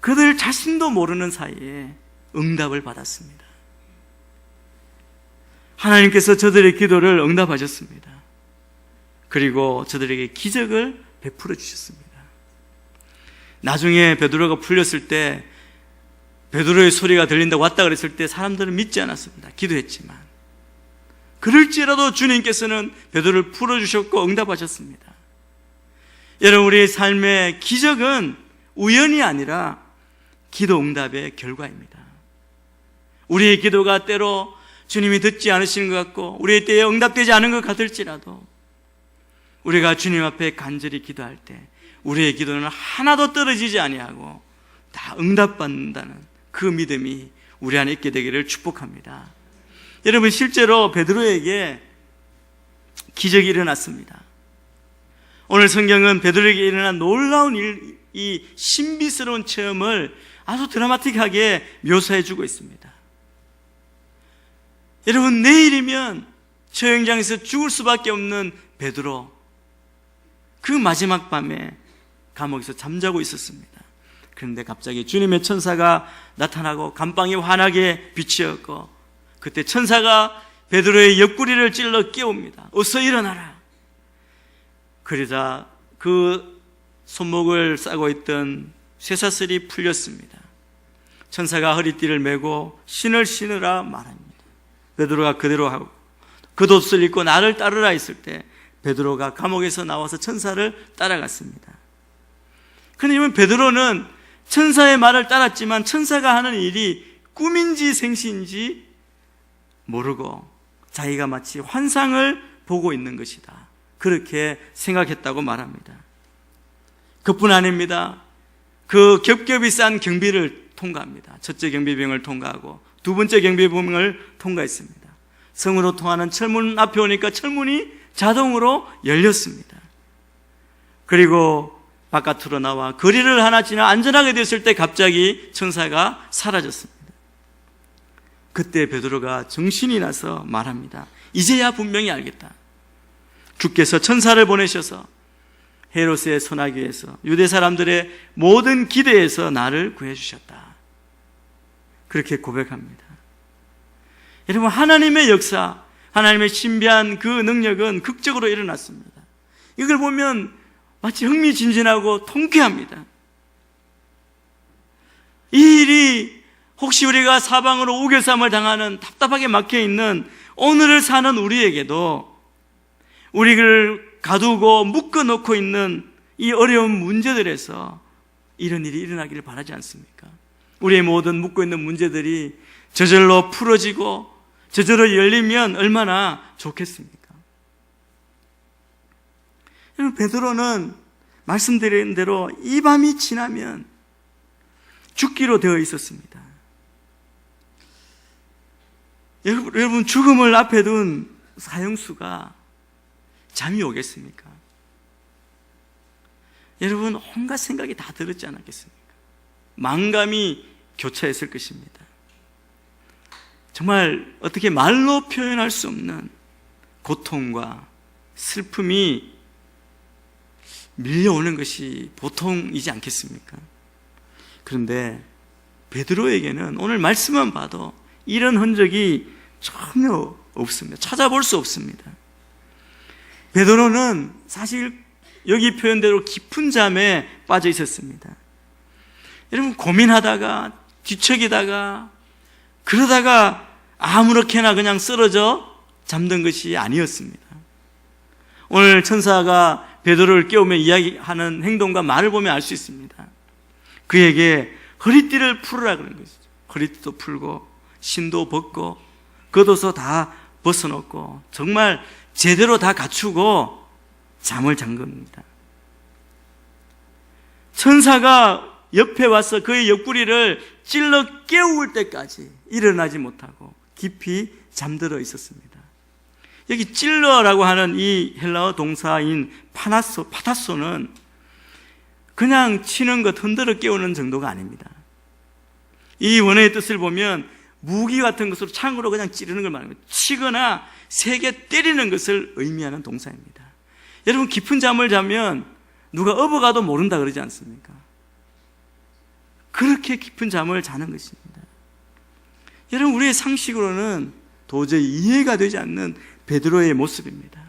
그들 자신도 모르는 사이에 응답을 받았습니다. 하나님께서 저들의 기도를 응답하셨습니다. 그리고 저들에게 기적을 베풀어 주셨습니다. 나중에 베드로가 풀렸을 때, 베드로의 소리가 들린다고 왔다 그랬을 때 사람들은 믿지 않았습니다. 기도했지만 그럴지라도 주님께서는 베드로를 풀어주셨고 응답하셨습니다. 여러분, 우리의 삶의 기적은 우연이 아니라 기도 응답의 결과입니다. 우리의 기도가 때로 주님이 듣지 않으시는 것 같고 우리의 때에 응답되지 않은 것 같을지라도 우리가 주님 앞에 간절히 기도할 때 우리의 기도는 하나도 떨어지지 아니하고 다 응답받는다는 그 믿음이 우리 안에 있게 되기를 축복합니다. 여러분, 실제로 베드로에게 기적이 일어났습니다. 오늘 성경은 베드로에게 일어난 놀라운 이 신비스러운 체험을 아주 드라마틱하게 묘사해주고 있습니다. 여러분, 내일이면 처형장에서 죽을 수밖에 없는 베드로, 그 마지막 밤에 감옥에서 잠자고 있었습니다. 그런데 갑자기 주님의 천사가 나타나고 감방이 환하게 빛이었고, 그때 천사가 베드로의 옆구리를 찔러 깨웁니다. 어서 일어나라. 그러자 그 손목을 싸고 있던 쇠사슬이 풀렸습니다. 천사가 허리띠를 메고 신을 신으라 말합니다. 베드로가 그대로 하고 겉옷을 입고 나를 따르라 했을 때 베드로가 감옥에서 나와서 천사를 따라갔습니다. 그러면 베드로는 천사의 말을 따랐지만 천사가 하는 일이 꿈인지 생시인지 모르고 자기가 마치 환상을 보고 있는 것이다, 그렇게 생각했다고 말합니다. 그뿐 아닙니다. 그 겹겹이 싼 경비를 통과합니다. 첫째 경비병을 통과하고 두 번째 경비병을 통과했습니다. 성으로 통하는 철문 앞에 오니까 철문이 자동으로 열렸습니다. 그리고 바깥으로 나와 거리를 하나 지나 안전하게 됐을 때 갑자기 천사가 사라졌습니다. 그때 베드로가 정신이 나서 말합니다. 이제야 분명히 알겠다. 주께서 천사를 보내셔서 헤롯의 손아귀에서 유대 사람들의 모든 기대에서 나를 구해주셨다, 그렇게 고백합니다. 여러분, 하나님의 역사, 하나님의 신비한 그 능력은 극적으로 일어났습니다. 이걸 보면 마치 흥미진진하고 통쾌합니다. 이 일이 혹시 우리가 사방으로 우겨쌈을 당하는 답답하게 막혀있는 오늘을 사는 우리에게도 우리를 가두고 묶어놓고 있는 이 어려운 문제들에서 이런 일이 일어나기를 바라지 않습니까? 우리의 모든 묶어있는 문제들이 저절로 풀어지고 저절로 열리면 얼마나 좋겠습니까? 여러분, 베드로는 말씀드린 대로 이 밤이 지나면 죽기로 되어 있었습니다. 여러분, 죽음을 앞에 둔 사형수가 잠이 오겠습니까? 여러분, 온갖 생각이 다 들었지 않았겠습니까? 망감이 교차했을 것입니다. 정말 어떻게 말로 표현할 수 없는 고통과 슬픔이 밀려오는 것이 보통이지 않겠습니까? 그런데 베드로에게는 오늘 말씀만 봐도 이런 흔적이 전혀 없습니다. 찾아볼 수 없습니다. 베드로는 사실 여기 표현대로 깊은 잠에 빠져 있었습니다. 여러분, 고민하다가 뒤척이다가 그러다가 아무렇게나 그냥 쓰러져 잠든 것이 아니었습니다. 오늘 천사가 베드로를 깨우며 이야기하는 행동과 말을 보면 알 수 있습니다. 그에게 허리띠를 풀으라 그런 것이죠. 허리띠도 풀고 신도 벗고 겉옷도 다 벗어놓고 정말 제대로 다 갖추고 잠을 잔 겁니다. 천사가 옆에 와서 그의 옆구리를 찔러 깨울 때까지 일어나지 못하고 깊이 잠들어 있었습니다. 여기 찔러라고 하는 이 헬라어 동사인 파타소는 그냥 치는 것, 흔들어 깨우는 정도가 아닙니다. 이 원어의 뜻을 보면 무기 같은 것으로 창으로 그냥 찌르는 걸 말합니다. 치거나 세게 때리는 것을 의미하는 동사입니다. 여러분, 깊은 잠을 자면 누가 업어가도 모른다 그러지 않습니까? 그렇게 깊은 잠을 자는 것입니다. 여러분, 우리의 상식으로는 도저히 이해가 되지 않는 베드로의 모습입니다.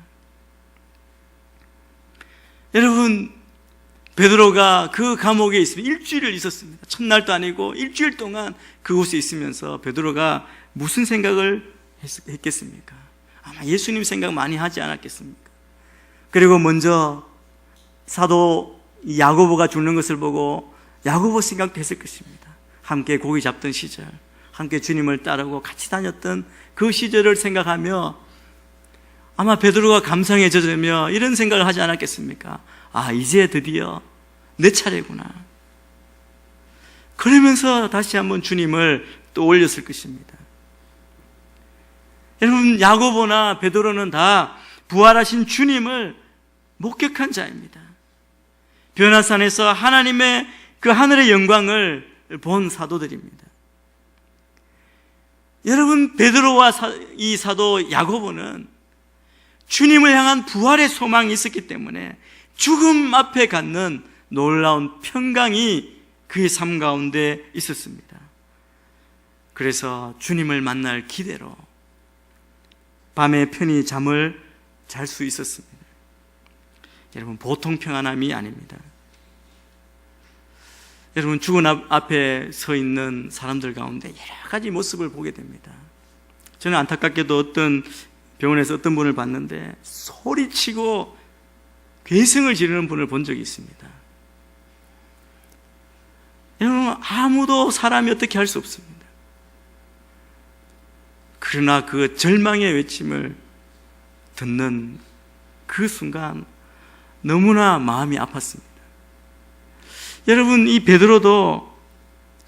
여러분, 베드로가 그 감옥에 있으면 일주일을 있었습니다. 첫날도 아니고 일주일 동안 그곳에 있으면서 베드로가 무슨 생각을 했겠습니까? 아마 예수님 생각 많이 하지 않았겠습니까? 그리고 먼저 사도 야고보가 죽는 것을 보고 야고보 생각도 했을 것입니다. 함께 고기 잡던 시절, 함께 주님을 따르고 같이 다녔던 그 시절을 생각하며 아마 베드로가 감상에 젖으며 이런 생각을 하지 않았겠습니까? 아, 이제 드디어 내 차례구나. 그러면서 다시 한번 주님을 또 올렸을 것입니다. 여러분, 야고보나 베드로는 다 부활하신 주님을 목격한 자입니다. 변화산에서 하나님의 그 하늘의 영광을 본 사도들입니다. 여러분, 베드로와 이 사도 야고보는 주님을 향한 부활의 소망이 있었기 때문에 죽음 앞에 갖는 놀라운 평강이 그의 삶 가운데 있었습니다. 그래서 주님을 만날 기대로 밤에 편히 잠을 잘 수 있었습니다. 여러분, 보통 평안함이 아닙니다. 여러분, 죽은 앞에 서 있는 사람들 가운데 여러 가지 모습을 보게 됩니다. 저는 안타깝게도 어떤 병원에서 어떤 분을 봤는데 소리치고 괴성을 지르는 분을 본 적이 있습니다. 여러분, 아무도 사람이 어떻게 할 수 없습니다. 그러나 그 절망의 외침을 듣는 그 순간 너무나 마음이 아팠습니다. 여러분, 이 베드로도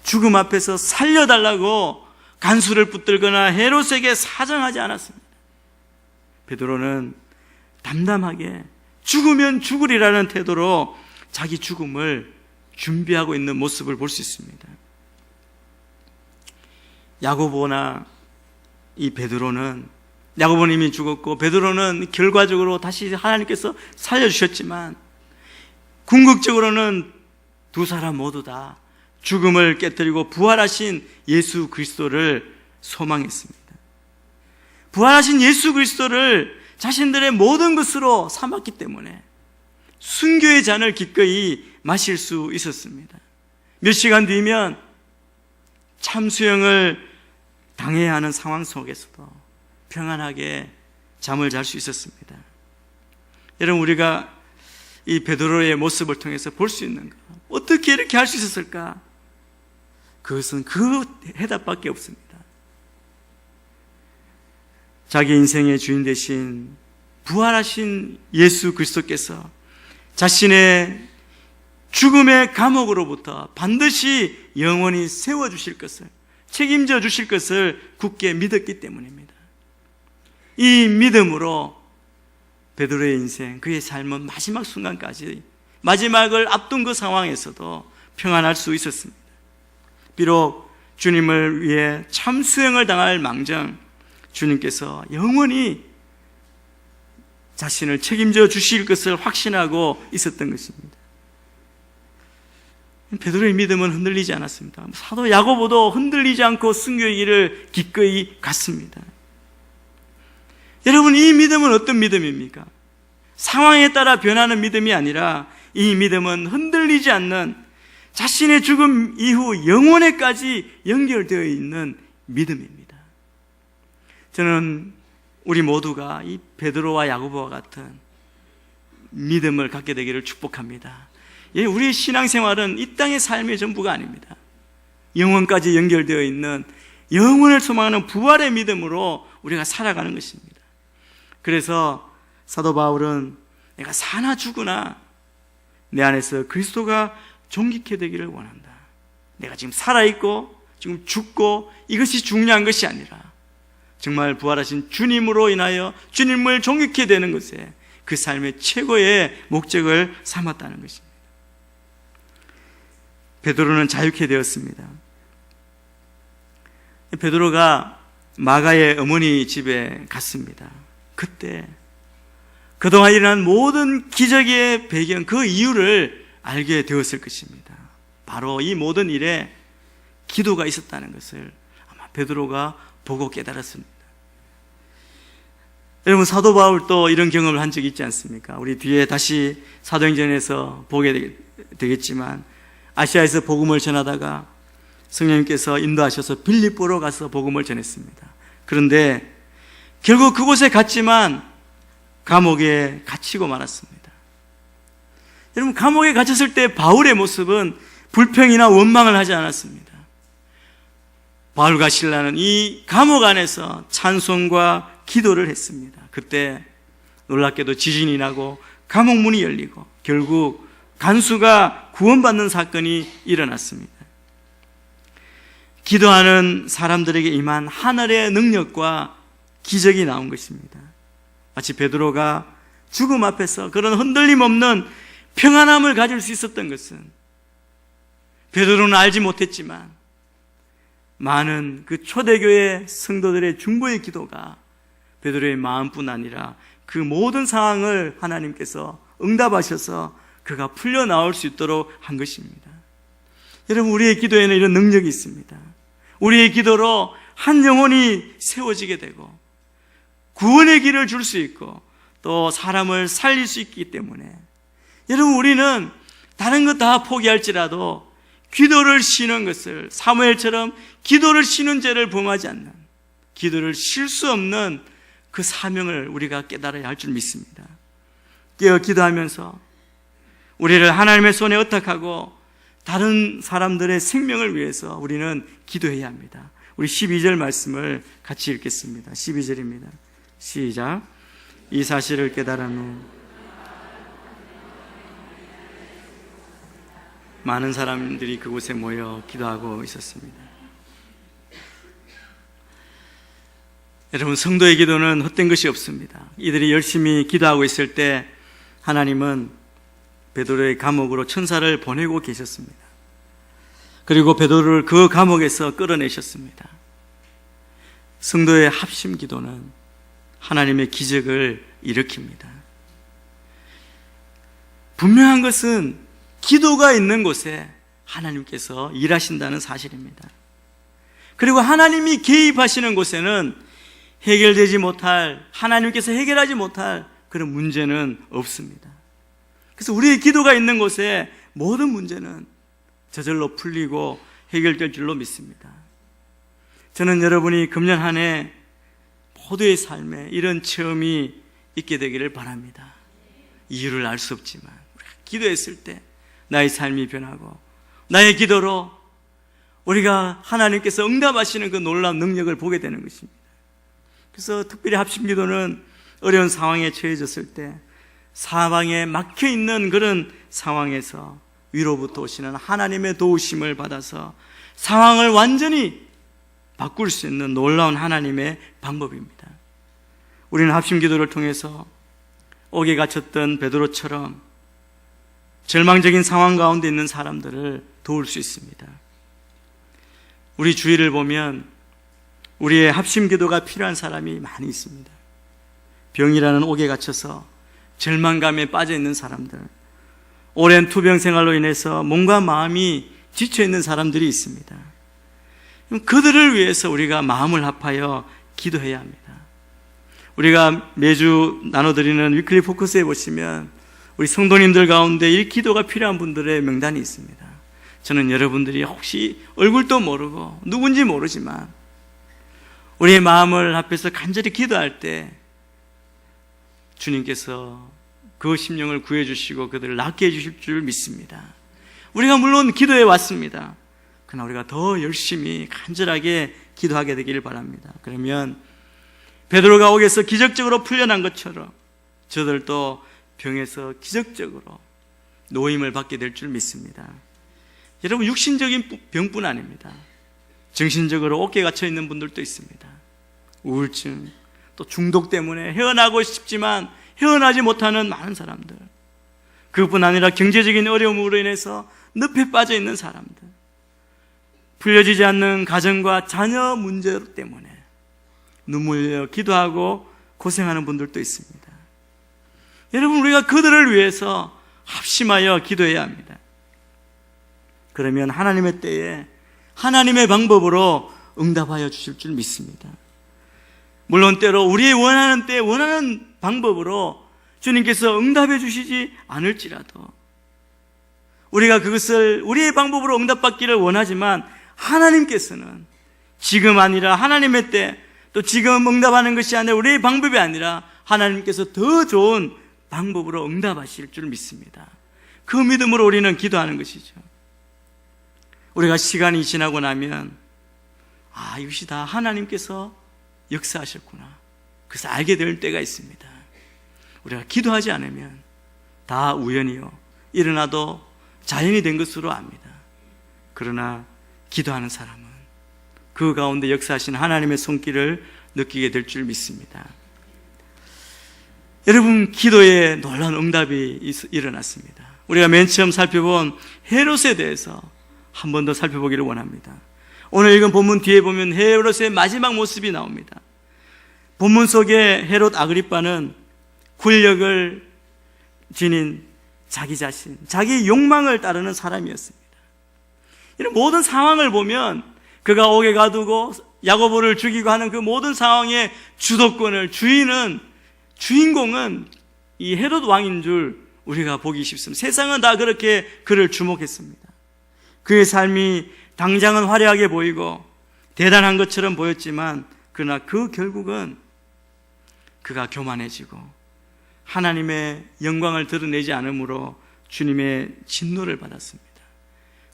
죽음 앞에서 살려달라고 간수를 붙들거나 헤롯에게 사정하지 않았습니다. 베드로는 담담하게 죽으면 죽으리라는 태도로 자기 죽음을 준비하고 있는 모습을 볼 수 있습니다. 야고보나 이 베드로는, 야고보는 이미 죽었고 베드로는 결과적으로 다시 하나님께서 살려주셨지만 궁극적으로는 두 사람 모두 다 죽음을 깨뜨리고 부활하신 예수 그리스도를 소망했습니다. 부활하신 예수 그리스도를 자신들의 모든 것으로 삼았기 때문에 순교의 잔을 기꺼이 마실 수 있었습니다. 몇 시간 뒤면 참수형을 당해야 하는 상황 속에서도 평안하게 잠을 잘 수 있었습니다. 여러분, 우리가 이 베드로의 모습을 통해서 볼 수 있는 것, 어떻게 이렇게 할 수 있었을까? 그것은 그 해답밖에 없습니다. 자기 인생의 주인 되신 부활하신 예수 그리스도께서 자신의 죽음의 감옥으로부터 반드시 영원히 세워주실 것을, 책임져 주실 것을 굳게 믿었기 때문입니다. 이 믿음으로 베드로의 인생, 그의 삶은 마지막 순간까지, 마지막을 앞둔 그 상황에서도 평안할 수 있었습니다. 비록 주님을 위해 참수행을 당할 망정 주님께서 영원히 자신을 책임져 주실 것을 확신하고 있었던 것입니다. 베드로의 믿음은 흔들리지 않았습니다. 사도 야고보도 흔들리지 않고 순교의 길을 기꺼이 갔습니다. 여러분, 이 믿음은 어떤 믿음입니까? 상황에 따라 변하는 믿음이 아니라 이 믿음은 흔들리지 않는 자신의 죽음 이후 영원에까지 연결되어 있는 믿음입니다. 저는 우리 모두가 이 베드로와 야고보와 같은 믿음을 갖게 되기를 축복합니다. 우리의 신앙생활은 이 땅의 삶의 전부가 아닙니다. 영원까지 연결되어 있는 영원을 소망하는 부활의 믿음으로 우리가 살아가는 것입니다. 그래서 사도 바울은 내가 사나 죽으나 내 안에서 그리스도가 존귀케 되기를 원한다. 내가 지금 살아있고 지금 죽고 이것이 중요한 것이 아니라 정말 부활하신 주님으로 인하여 주님을 존귀케 되는 것에 그 삶의 최고의 목적을 삼았다는 것입니다. 베드로는 자유케 되었습니다. 베드로가 마가의 어머니 집에 갔습니다. 그때 그동안 일어난 모든 기적의 배경, 그 이유를 알게 되었을 것입니다. 바로 이 모든 일에 기도가 있었다는 것을 아마 베드로가 보고 깨달았습니다. 여러분, 사도 바울도 이런 경험을 한 적이 있지 않습니까? 우리 뒤에 다시 사도행전에서 보게 되겠지만 아시아에서 복음을 전하다가 성령님께서 인도하셔서 빌립보로 가서 복음을 전했습니다. 그런데 결국 그곳에 갔지만 감옥에 갇히고 말았습니다. 여러분, 감옥에 갇혔을 때 바울의 모습은 불평이나 원망을 하지 않았습니다. 바울과 실라는 이 감옥 안에서 찬송과 기도를 했습니다. 그때 놀랍게도 지진이 나고 감옥 문이 열리고 결국 간수가 구원받는 사건이 일어났습니다. 기도하는 사람들에게 임한 하늘의 능력과 기적이 나온 것입니다. 마치 베드로가 죽음 앞에서 그런 흔들림 없는 평안함을 가질 수 있었던 것은 베드로는 알지 못했지만 많은 그 초대교회 성도들의 중보의 기도가 베드로의 마음뿐 아니라 그 모든 상황을 하나님께서 응답하셔서 그가 풀려 나올 수 있도록 한 것입니다. 여러분, 우리의 기도에는 이런 능력이 있습니다. 우리의 기도로 한 영혼이 세워지게 되고 구원의 길을 줄 수 있고 또 사람을 살릴 수 있기 때문에 여러분, 우리는 다른 것 다 포기할지라도 기도를 쉬는 것을, 사무엘처럼 기도를 쉬는 죄를 범하지 않는, 기도를 쉴 수 없는 그 사명을 우리가 깨달아야 할 줄 믿습니다. 깨어 기도하면서 우리를 하나님의 손에 의탁하고 다른 사람들의 생명을 위해서 우리는 기도해야 합니다. 우리 12절 말씀을 같이 읽겠습니다. 12절입니다. 시작. 이 사실을 깨달은 후 많은 사람들이 그곳에 모여 기도하고 있었습니다. 여러분, 성도의 기도는 헛된 것이 없습니다. 이들이 열심히 기도하고 있을 때 하나님은 베드로의 감옥으로 천사를 보내고 계셨습니다. 그리고 베드로를 그 감옥에서 끌어내셨습니다. 성도의 합심 기도는 하나님의 기적을 일으킵니다. 분명한 것은 기도가 있는 곳에 하나님께서 일하신다는 사실입니다. 그리고 하나님이 개입하시는 곳에는 해결되지 못할, 하나님께서 해결하지 못할 그런 문제는 없습니다. 그래서 우리의 기도가 있는 곳에 모든 문제는 저절로 풀리고 해결될 줄로 믿습니다. 저는 여러분이 금년 한 해 모두의 삶에 이런 체험이 있게 되기를 바랍니다. 이유를 알 수 없지만 우리가 기도했을 때 나의 삶이 변하고 나의 기도로 우리가 하나님께서 응답하시는 그 놀라운 능력을 보게 되는 것입니다. 그래서 특별히 합심기도는 어려운 상황에 처해졌을 때 사방에 막혀있는 그런 상황에서 위로부터 오시는 하나님의 도우심을 받아서 상황을 완전히 바꿀 수 있는 놀라운 하나님의 방법입니다. 우리는 합심기도를 통해서 옥에 갇혔던 베드로처럼 절망적인 상황 가운데 있는 사람들을 도울 수 있습니다. 우리 주위를 보면 우리의 합심 기도가 필요한 사람이 많이 있습니다. 병이라는 옥에 갇혀서 절망감에 빠져 있는 사람들, 오랜 투병 생활로 인해서 몸과 마음이 지쳐 있는 사람들이 있습니다. 그들을 위해서 우리가 마음을 합하여 기도해야 합니다. 우리가 매주 나눠드리는 위클리 포커스에 보시면 우리 성도님들 가운데 이 기도가 필요한 분들의 명단이 있습니다. 저는 여러분들이 혹시 얼굴도 모르고 누군지 모르지만 우리의 마음을 합해서 간절히 기도할 때 주님께서 그 심령을 구해주시고 그들을 낫게 해주실 줄 믿습니다. 우리가 물론 기도해 왔습니다. 그러나 우리가 더 열심히 간절하게 기도하게 되기를 바랍니다. 그러면 베드로가 옥에서 기적적으로 풀려난 것처럼 저들도 병에서 기적적으로 노임을 받게 될 줄 믿습니다. 여러분, 육신적인 병뿐 아닙니다. 정신적으로 옥에 갇혀 있는 분들도 있습니다. 우울증, 또 중독 때문에 헤어나고 싶지만 헤어나지 못하는 많은 사람들, 그것뿐 아니라 경제적인 어려움으로 인해서 늪에 빠져 있는 사람들, 풀려지지 않는 가정과 자녀 문제 때문에 눈물 흘려 기도하고 고생하는 분들도 있습니다. 여러분, 우리가 그들을 위해서 합심하여 기도해야 합니다. 그러면 하나님의 때에 하나님의 방법으로 응답하여 주실 줄 믿습니다. 물론 때로 우리의 원하는 때에 원하는 방법으로 주님께서 응답해 주시지 않을지라도 우리가 그것을 우리의 방법으로 응답받기를 원하지만 하나님께서는 지금 아니라 하나님의 때, 또 지금 응답하는 것이 아니라 우리의 방법이 아니라 하나님께서 더 좋은 방법으로 응답하실 줄 믿습니다. 그 믿음으로 우리는 기도하는 것이죠. 우리가 시간이 지나고 나면 이것이 다 하나님께서 역사하셨구나, 그래서 알게 될 때가 있습니다. 우리가 기도하지 않으면 다 우연이요, 일어나도 자연이 된 것으로 압니다. 그러나 기도하는 사람은 그 가운데 역사하신 하나님의 손길을 느끼게 될 줄 믿습니다. 여러분, 기도에 놀라운 응답이 일어났습니다. 우리가 맨 처음 살펴본 헤롯에 대해서 한 번 더 살펴보기를 원합니다. 오늘 읽은 본문 뒤에 보면 헤롯의 마지막 모습이 나옵니다. 본문 속에 헤롯 아그리빠는 권력을 지닌 자기 자신, 자기 욕망을 따르는 사람이었습니다. 이런 모든 상황을 보면 그가 옥에 가두고 야고보를 죽이고 하는 그 모든 상황의 주도권을 주인공은 이 헤롯 왕인 줄 우리가 보기 쉽습니다. 세상은 다 그렇게 그를 주목했습니다. 그의 삶이 당장은 화려하게 보이고 대단한 것처럼 보였지만 그러나 그 결국은 그가 교만해지고 하나님의 영광을 드러내지 않으므로 주님의 진노를 받았습니다.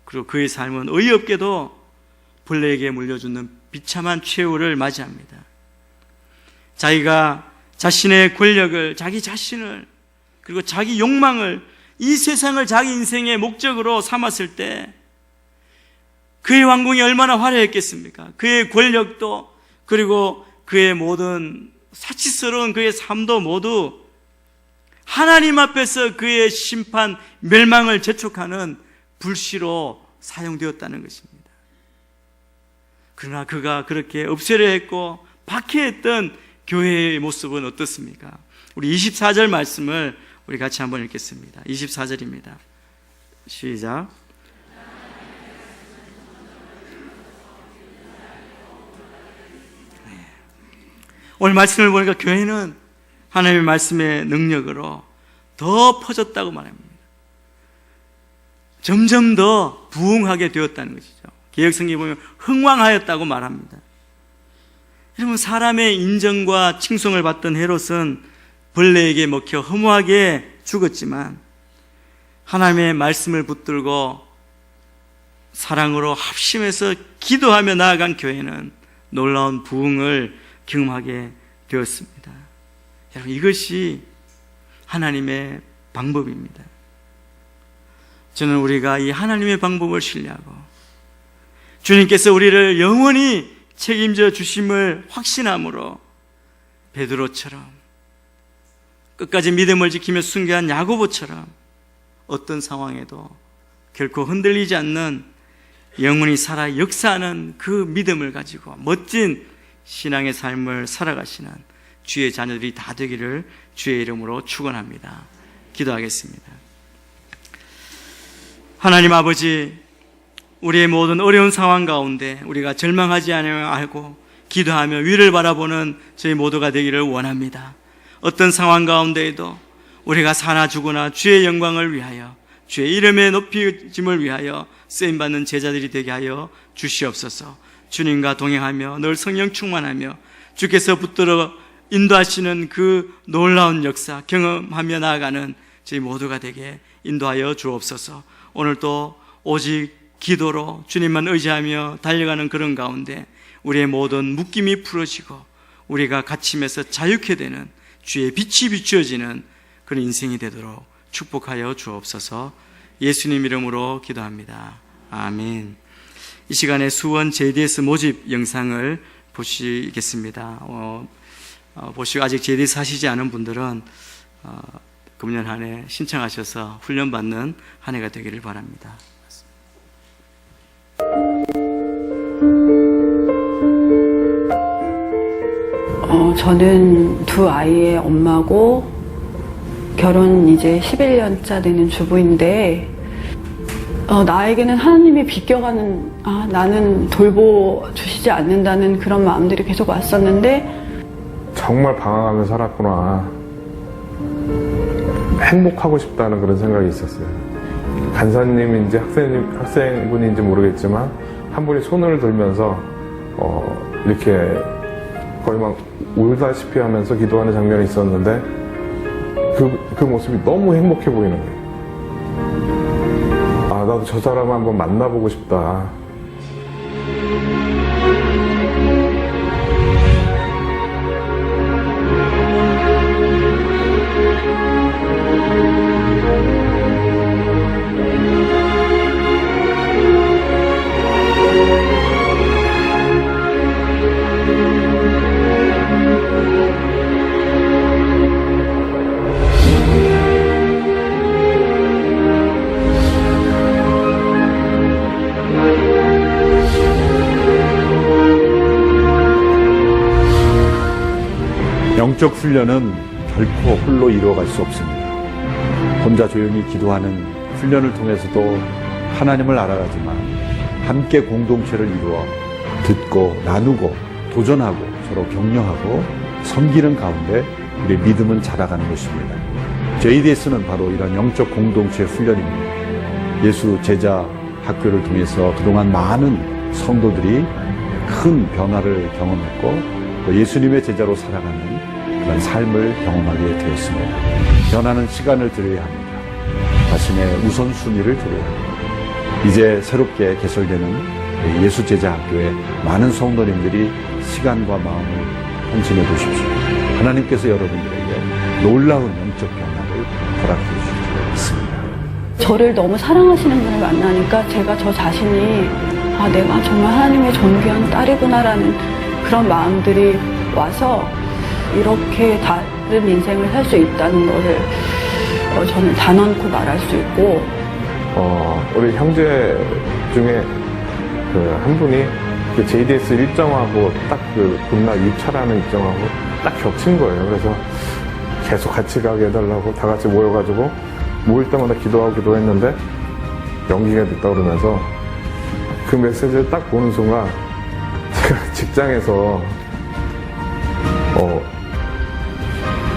그리고 그의 삶은 어이없게도 벌레에게 물려주는 비참한 최후를 맞이합니다. 자기가 자신의 권력을, 자기 자신을, 그리고 자기 욕망을, 이 세상을 자기 인생의 목적으로 삼았을 때 그의 왕궁이 얼마나 화려했겠습니까? 그의 권력도, 그리고 그의 모든 사치스러운 그의 삶도 모두 하나님 앞에서 그의 심판, 멸망을 재촉하는 불씨로 사용되었다는 것입니다. 그러나 그가 그렇게 없애려 했고 박해했던 교회의 모습은 어떻습니까? 우리 24절 말씀을 우리 같이 한번 읽겠습니다. 24절입니다. 시작. 오늘 말씀을 보니까 교회는 하나님의 말씀의 능력으로 더 퍼졌다고 말합니다. 점점 더 부흥하게 되었다는 것이죠. 개역성경에 보면 흥왕하였다고 말합니다. 여러분, 사람의 인정과 칭송을 받던 헤롯은 벌레에게 먹혀 허무하게 죽었지만 하나님의 말씀을 붙들고 사랑으로 합심해서 기도하며 나아간 교회는 놀라운 부흥을 경험하게 되었습니다. 여러분, 이것이 하나님의 방법입니다. 저는 우리가 이 하나님의 방법을 신뢰하고 주님께서 우리를 영원히 책임져 주심을 확신함으로 베드로처럼 끝까지 믿음을 지키며 순교한 야고보처럼 어떤 상황에도 결코 흔들리지 않는 영원히 살아 역사하는 그 믿음을 가지고 멋진 신앙의 삶을 살아가시는 주의 자녀들이 다 되기를 주의 이름으로 축원합니다. 기도하겠습니다. 하나님 아버지, 우리의 모든 어려운 상황 가운데 우리가 절망하지 않으려 하고 기도하며 위를 바라보는 저희 모두가 되기를 원합니다. 어떤 상황 가운데에도 우리가 사나 죽으나 주의 영광을 위하여, 주의 이름의 높이짐을 위하여 쓰임받는 제자들이 되게 하여 주시옵소서. 주님과 동행하며 늘 성령 충만하며 주께서 붙들어 인도하시는 그 놀라운 역사 경험하며 나아가는 저희 모두가 되게 인도하여 주옵소서. 오늘도 오직 기도로 주님만 의지하며 달려가는 그런 가운데 우리의 모든 묶임이 풀어지고 우리가 갇힘에서 자유케 되는 주의 빛이 비추어지는 그런 인생이 되도록 축복하여 주옵소서. 예수님 이름으로 기도합니다. 아멘. 이 시간에 수원 JDS 모집 영상을 보시겠습니다. 보시고 아직 JDS 하시지 않은 분들은 금년 한 해 신청하셔서 훈련받는 한 해가 되기를 바랍니다. 저는 두 아이의 엄마고 결혼 이제 11년차 되는 주부인데 나에게는 하나님이 비껴가는 나는 돌보주시지 않는다는 그런 마음들이 계속 왔었는데 정말 방황하며 살았구나. 행복하고 싶다는 그런 생각이 있었어요. 간사님인지 학생분인지 모르겠지만 한 분이 손을 들면서 이렇게 거의 막 울다시피 하면서 기도하는 장면이 있었는데 그 모습이 너무 행복해 보이는 거예요. 나도 저 사람 한번 만나보고 싶다. 영적 훈련은 결코 홀로 이루어갈 수 없습니다. 혼자 조용히 기도하는 훈련을 통해서도 하나님을 알아가지만 함께 공동체를 이루어 듣고 나누고 도전하고 서로 격려하고 섬기는 가운데 우리의 믿음은 자라가는 것입니다. JDS는 바로 이런 영적 공동체 훈련입니다. 예수 제자 학교를 통해서 그동안 많은 성도들이 큰 변화를 경험했고 또 예수님의 제자로 살아가는 그런 삶을 경험하게 되었습니다. 변화는 시간을 들여야 합니다. 자신의 우선순위를 드려야 합니다. 이제 새롭게 개설되는 예수 제자 학교에 많은 성도님들이 시간과 마음을 헌신해 보십시오. 하나님께서 여러분들에게 놀라운 영적 변화를 허락해 주실 것입니다. 저를 너무 사랑하시는 분을 만나니까 제가 저 자신이 내가 정말 하나님의 존귀한 딸이구나라는 그런 마음들이 와서 이렇게 다른 인생을 살 수 있다는 것을 저는 단언코 말할 수 있고 우리 형제 중에 한 분이 그 JDS 일정하고 딱 그 금날 입찰하는 일정하고 딱 겹친 거예요. 그래서 계속 같이 가게 해달라고 다 같이 모여가지고 모일 때마다 기도했는데 연기가 됐다 그러면서 그 메시지를 딱 보는 순간 제가 직장에서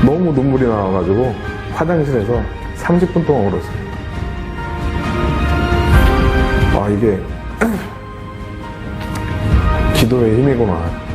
너무 눈물이 나와가지고 화장실에서 30분 동안 울었어요. 이게 기도의 힘이구나.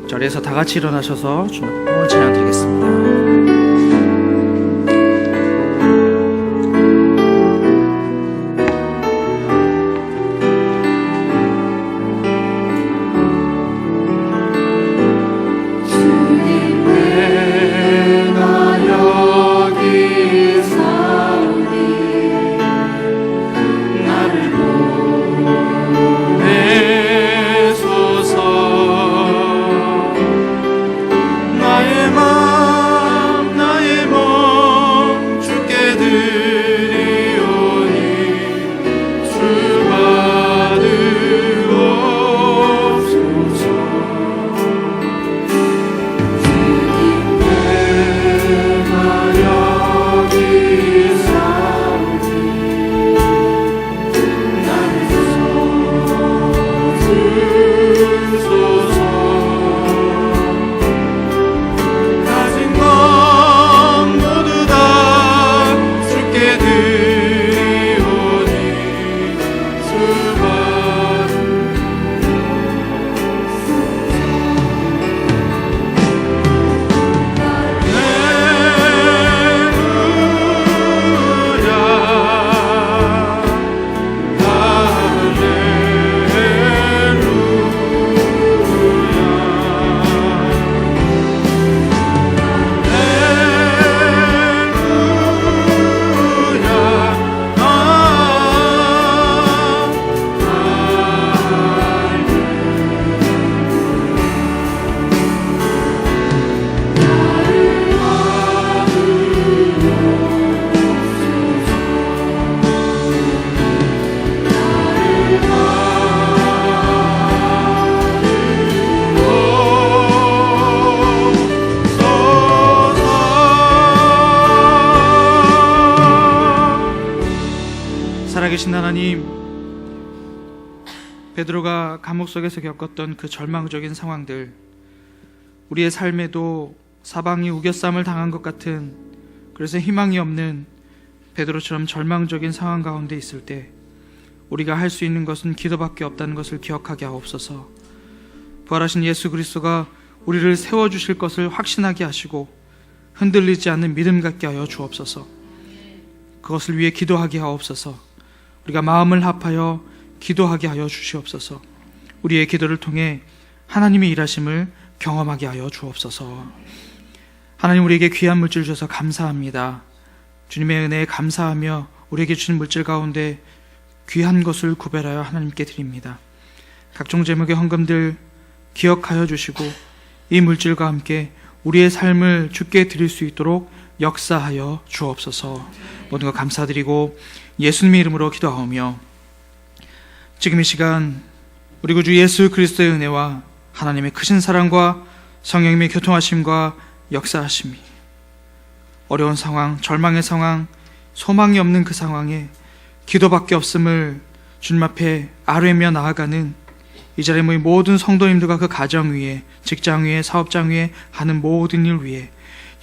자리에서 다 같이 일어나셔서 주님을 찬양 드리겠습니다. 살아계신 하나님, 베드로가 감옥 속에서 겪었던 그 절망적인 상황들, 우리의 삶에도 사방이 우겨쌈을 당한 것 같은, 그래서 희망이 없는 베드로처럼 절망적인 상황 가운데 있을 때 우리가 할 수 있는 것은 기도밖에 없다는 것을 기억하게 하옵소서. 부활하신 예수 그리스도가 우리를 세워주실 것을 확신하게 하시고 흔들리지 않는 믿음 갖게 하여 주옵소서. 그것을 위해 기도하게 하옵소서. 우리가 마음을 합하여 기도하게 하여 주시옵소서. 우리의 기도를 통해 하나님의 일하심을 경험하게 하여 주옵소서. 하나님, 우리에게 귀한 물질 주셔서 감사합니다. 주님의 은혜에 감사하며 우리에게 주신 물질 가운데 귀한 것을 구별하여 하나님께 드립니다. 각종 제목의 헌금들 기억하여 주시고 이 물질과 함께 우리의 삶을 주께 드릴 수 있도록 역사하여 주옵소서. 모든 것 감사드리고 예수님의 이름으로 기도하오며, 지금 이 시간 우리 구주 예수 그리스도의 은혜와 하나님의 크신 사랑과 성령님의 교통하심과 역사하심이 어려운 상황, 절망의 상황, 소망이 없는 그 상황에 기도밖에 없음을 주님 앞에 아뢰며 나아가는 이 자리에 모인 모든 성도님들과 그 가정 위에, 직장 위에, 사업장 위에 하는 모든 일 위에,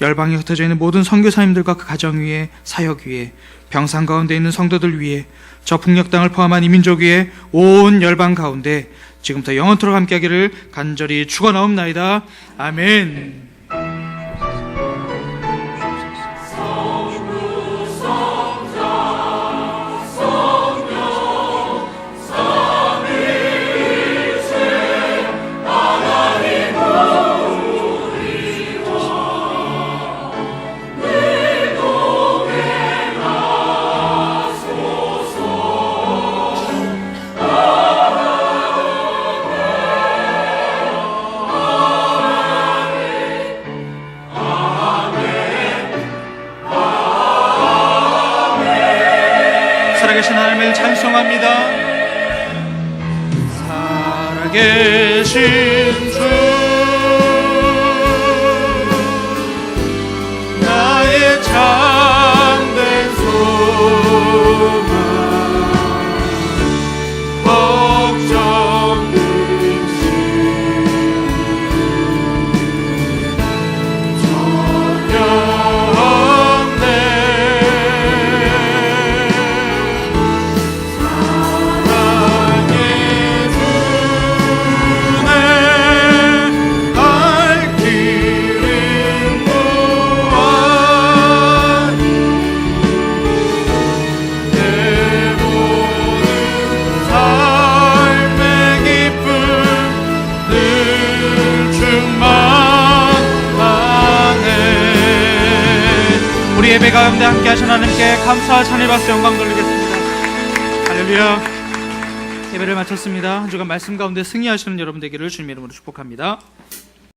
열방에 흩어져 있는 모든 선교사님들과 그 가정 위에, 사역 위에, 병상 가운데 있는 성도들 위에, 저 북녘 땅을 포함한 이민족 위에, 온 열방 가운데 지금부터 영원토록 함께하기를 간절히 축원하옵나이다. 아멘. 살아계신 하나님을 찬송합니다. 살아계신 주, 나의 참된 소망, 걱정 없이 전혀 없네. 예배 가운데 함께 하신 하나님께 감사와 찬양 박수 영광 돌리겠습니다. 할렐루야. 예배를 마쳤습니다. 한 주간 말씀 가운데 승리하시는 여러분 되기를 주님의 이름으로 축복합니다.